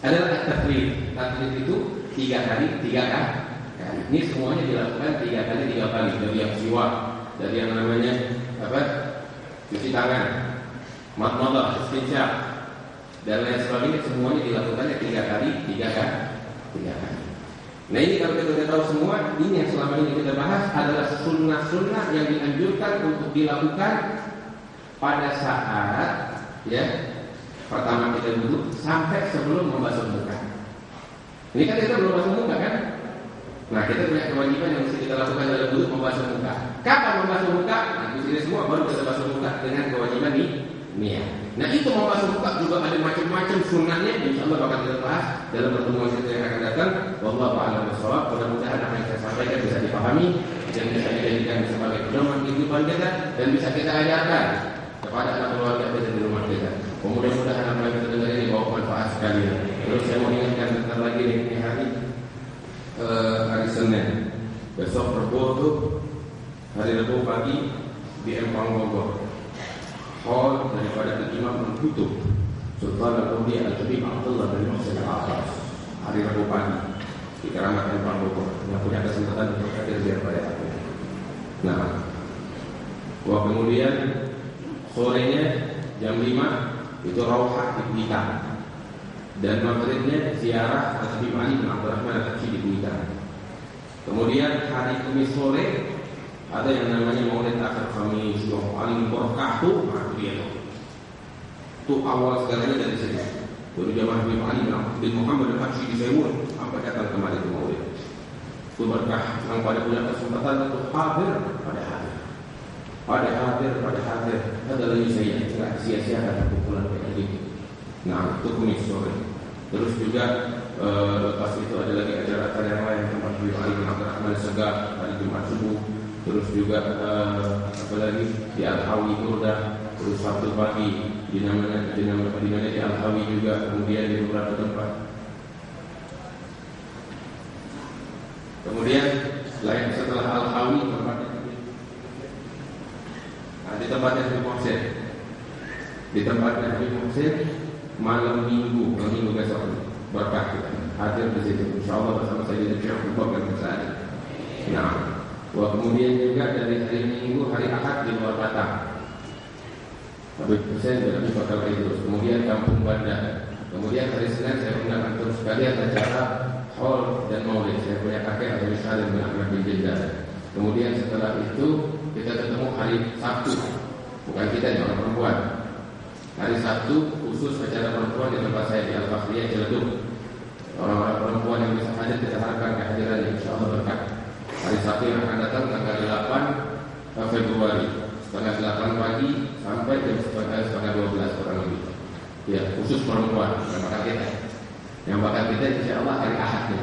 adalah at-tathrid. Tathrid itu 3 kali. Ini semuanya dilakukan 3 kali. Dari yang siwak, dari yang namanya cuci tangan, madmadah, istinsyak, dan lain sebagainya, semuanya dilakukannya 3 kali. Nah ini kalau kita sudah tahu semua, ini yang selama ini kita bahas adalah sunnah-sunnah yang dianjurkan untuk dilakukan pada saat pertama kita duduk sampai sebelum membasuh muka. Ini kan kita belum basuh muka kan? Nah kita punya kewajiban yang mesti kita lakukan dalam duduk membasuh muka. Kapan membasuh muka? Nah di sini semua baru kita basuh muka dengan kewajiban niat. Nah itu membasuh muka juga ada macam-macam sunnahnya. InsyaAllah bakal kita bahas dalam pertemuan kita yang akan datang. Wallahu a'lam bishawab. Mudah-mudahan apa yang saya sampaikan bisa dipahami yang bisa dijadikan sebagai pedoman kehidupan kita dan bisa kita ajarkan kepada anak keluarga kita di rumah kita. Mudah-mudahan apa yang kita dengar ini bawa manfaat sekalian. Terus saya mau ingatkan bentar lagi nih, ini hari Senin. Besok Rabu tuh hari Rabu pagi di Empang Bogor. Hall daripada Imam Al-Kutub Sultan Al-Auliya Al-Habib Abdullah bin Muhsin Al-Abbas. Hari Rabu pagi di Keramat Empang Bogor. Yang punya kesempatan untuk hadir biar pada aku. Nah, kemudian sorenya jam 5 itu Rauhah di Kuitang. Dan maghribnya ziarah Al-Habib Ali bin Abdurrahman Al-Habsyi di Kuitang. Kemudian hari Kamis sore ada yang namanya Maulid Akhir Kamis yang paling berkah tuh, dia tuh awal segalanya dari sini. Dari zaman Habib Ali bin Muhammad Al-Habsyi di Sewon sampai datang kemari ke Maulid. Itu berkah yang pada punya kesempatan untuk hadir pada hadir. Ada lagi saya tidak sia-siakan kumpulan kayak gitu. Nah, itu Kamis sore. Terus juga lepas itu ada lagi acara-acara yang lain tempat Habib Ali bin Abdurrahman Segaf hari Jumat subuh. Terus juga apa lagi di Al-Hawi Turdah. Terus Sabtu pagi di mana di Al-Hawi juga, kemudian di beberapa tempat. Kemudian selain setelah Al-Hawi di tempatnya Habib Muhsin. Di tempatnya Habib Muhsin malam minggu besok berkah kita hadir di situ. Insyaallah bersama saya di Syekh Abdul Qadir Al-Sa'di. Nah, kemudian juga dari hari Minggu hari Ahad di luar Batam. Habib Muhsin berarti bakal itu. Kemudian Kampung Banda. Kemudian hari Senin saya undang antum sekalian acara Haul dan Maulid. Saya punya kakek Habib Salim bin Ahmad bin Jildan. Kemudian setelah itu kita ketemu hari Sabtu. Bukan kita, orang perempuan. Hari Sabtu khusus acara perempuan di tempat saya di Al-Fakhriyah Ciledug. Orang-orang perempuan yang bisa hadir kita harapkan kehadirannya, insyaallah berkah. Hari Sabtu yang akan datang tanggal 8 Februari setengah 8 pagi sampai jam setengah 12 kurang lebih. Ya, khusus perempuan yang bakal kita insyaallah hari Ahadnya.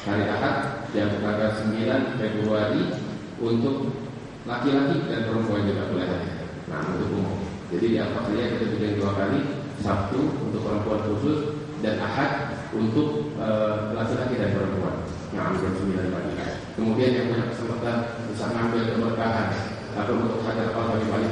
Hari Ahad jam tanggal 9 Februari untuk laki-laki dan perempuan juga boleh hadir. Nah, untuk umum. Jadi di Al-Fakhriyah kita bikin 2 kali, Sabtu untuk perempuan khusus dan Ahad untuk laki-laki dan perempuan. Yang ambil 9 pagi. Kemudian yang punya kesempatan bisa ngambil keberkahan atau untuk hadir Al-Habib Ali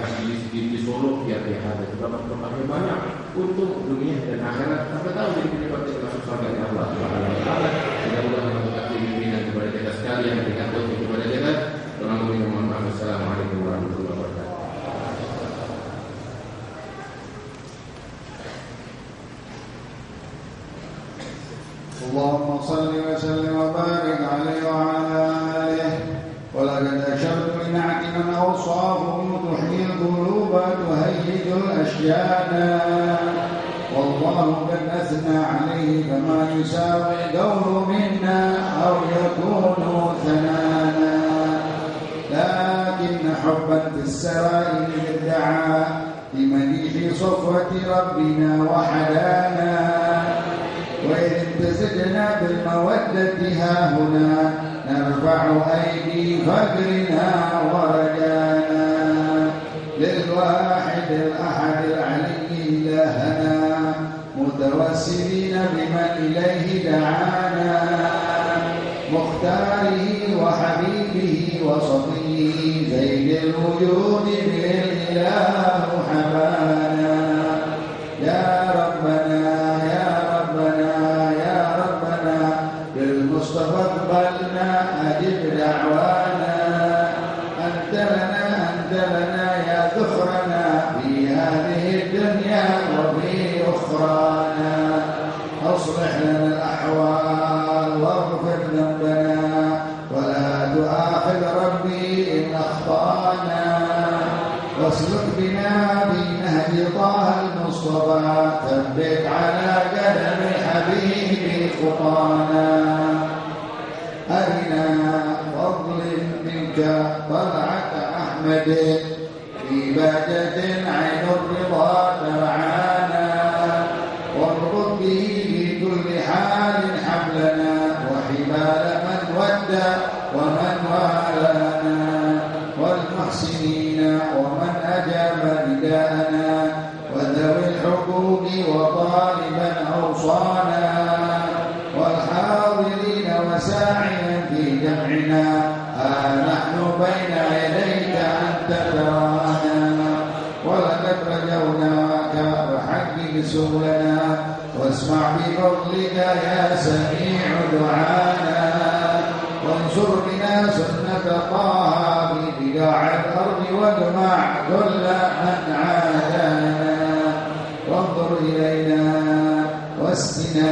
di Solo biar dia hadir. Dapat berkahnya banyak untuk dunia dan akhirat. Sampai tahu jadi penyebab kita masuk surga Allah Subhanahu wa taala. Mudah-mudahan untuk bimbingan kepada kita sekalian, berikan taufik kepada kita. Assalamualaikum warahmatullahi wabarakatuh. اللهم صل وسلم وبارك عليه وعلى آله ولقد أشرت لنعت من أوصافه تحيي القلوب تهيج الأشياء والله قد أثنى عليه فما يساوي قول منا أو يكون ثنانا لكن حبا في السرائر ادعى لمديح صفوة ربنا وحدانا وإذ امتزجنا بالمودة هاهنا نرفع أيدي فقرنا ورجانا للواحد الأحد العلي إلهنا متوسلين بمن إليه دعانا مختاره وحبيبه وصفيه زين الوجود به الإله حبانا يا ربنا بالمصطفى اقبلنا أجب دعوانا أنت لنا يا ذخرنا في هذه الدنيا وفي أخرانا أصلح لنا الأحوال واغفر ذنبنا ولا تؤاخذ ربي إن أخطأنا واسلك بنا في نهج طه المصطفى ثبت على قدم الحبيب خطانا أرنا فضل منك طلعة أحمد في بهجة عين الرضا ترعانا واربط به في كل حال حبلنا وحبال من ود ومن والانا المحسنين ومن أجاب نداءنا وذوي الحقوق وطالبا أوصانا والحاضرين وساعيا في جمعنا نحن بين يديك أنت ترانا ولقد رجوناك وحقق سبلنا واسمع بفضلك يا سميع دعانا وانصر بنا سنة طه في بقاع الأرض واجمع كل من عادانا وانظر إلينا واسقنا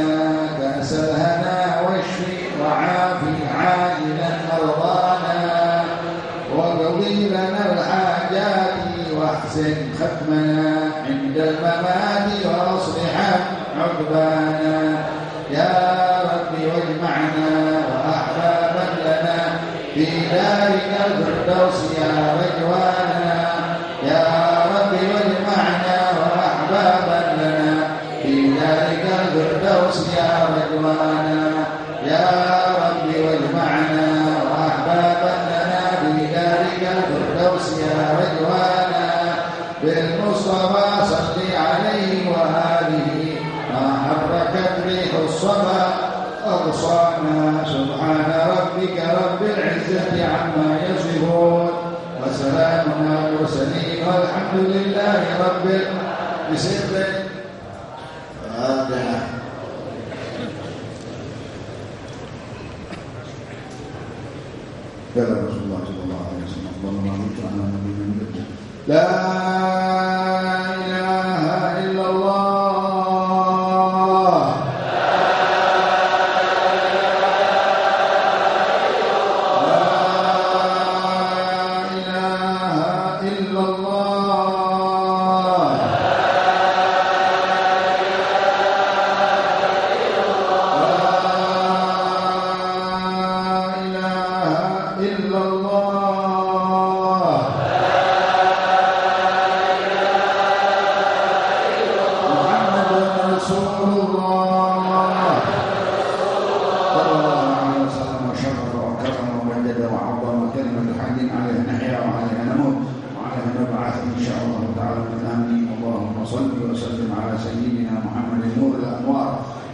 كأس الهنا واشفي وعافي عاجلا مرضانا وقضي لنا الحاجات واحسن ختمنا عند الممات واصلح عقبانا يا رب واجمعنا وأحبابا لنا في دارك الفردوس يا رجوانا يا رب واجمعنا وأحبابا لنا في دارك الفردوس يا رجوانا يا رب واجمعنا وأحبابا لنا في دارك الفردوس يا رجوانا بالمصطفى صل عليه وآله ما حركت ريح الصبا أغصانا سبحان ربك رب العزة عما يصفون وسلام على المرسلين والحمد لله رب العالمين. قال رسول الله صلى الله عليه وسلم اللهم صل على نبينا لا إله إلا الله لا إله إلا الله إلا الله محمد رسول الله صلى الله عليه وسلم وشرف وكرم ومجد وعظم كلمة الحق عليها نحيا وعليها نموت وعليها نبعث إن شاء الله تعالى من آمين. اللهم صل وسلم على سيدنا محمد نور الأنوار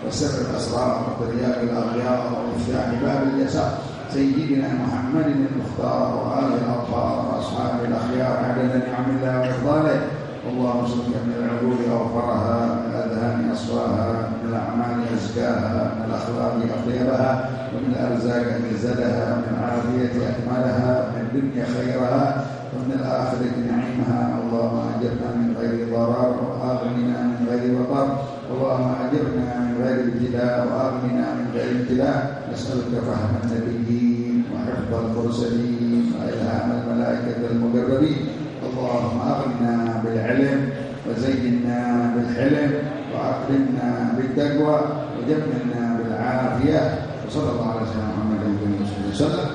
وسر الأسرار وترياق الأغيار ومفتاح باب اليسار سيدنا محمد المختار وآله الأطهار وأصحاب الأخيار عدد نعم الله وإفضاله. اللهم صل من العقول أوفرها من الأذهان أصفاها من الأعمال أزكاها من الأخلاق أطيبها ومن الأرزاق أجزلها من العافية أكملها من الدنيا خيرها ومن الآخرة نعيمها. اللهم أجرنا من غير ضرر وأغننا من غير وطر. اللهم أجرنا من غير ابتلاء وأغننا من غير ابتلاء. نسألك فهم النبيين وحفظ المرسلين وإلهام الملائكة المقربين. اللهم أغننا بالعلم وزينا بالحلم وأكرمنا بالتقوى وجملنا بالعافية وصلى الله على سيدنا محمد وعلى وسلم.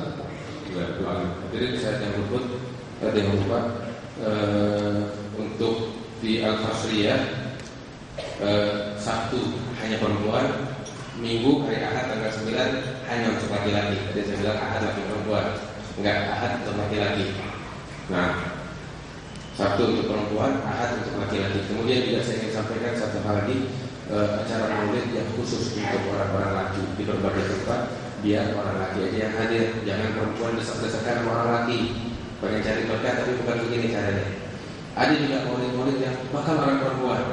Jadi saya yang berikut tadi yang lupa untuk di Al-Fasriyah Sabtu hanya perempuan, Minggu hari Ahad tanggal 9 hanya untuk laki-laki. Jadi saya bilang Ahad laki perempuan, enggak Ahad untuk laki-laki. Nah, Sabtu untuk perempuan, Ahad untuk laki-laki. Kemudian juga saya ingin sampaikan satu hal lagi, acara maulid yang khusus untuk orang-orang laki di berbagai tempat. Biar orang laki aja yang hadir, jangan perempuan desak-desakan sama orang laki. Pengen cari berkah tapi bukan begini caranya. Ada juga maulid-maulid yang bahkan orang perempuan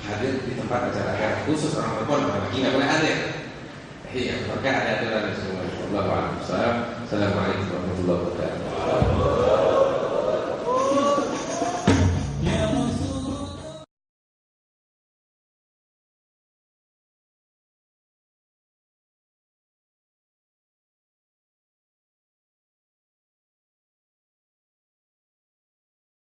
hadir di tempat acara khusus orang perempuan, orang laki nggak boleh hadir. Iya, maka ada aturan semua. Assalamualaikum warahmatullahi wabarakatuh.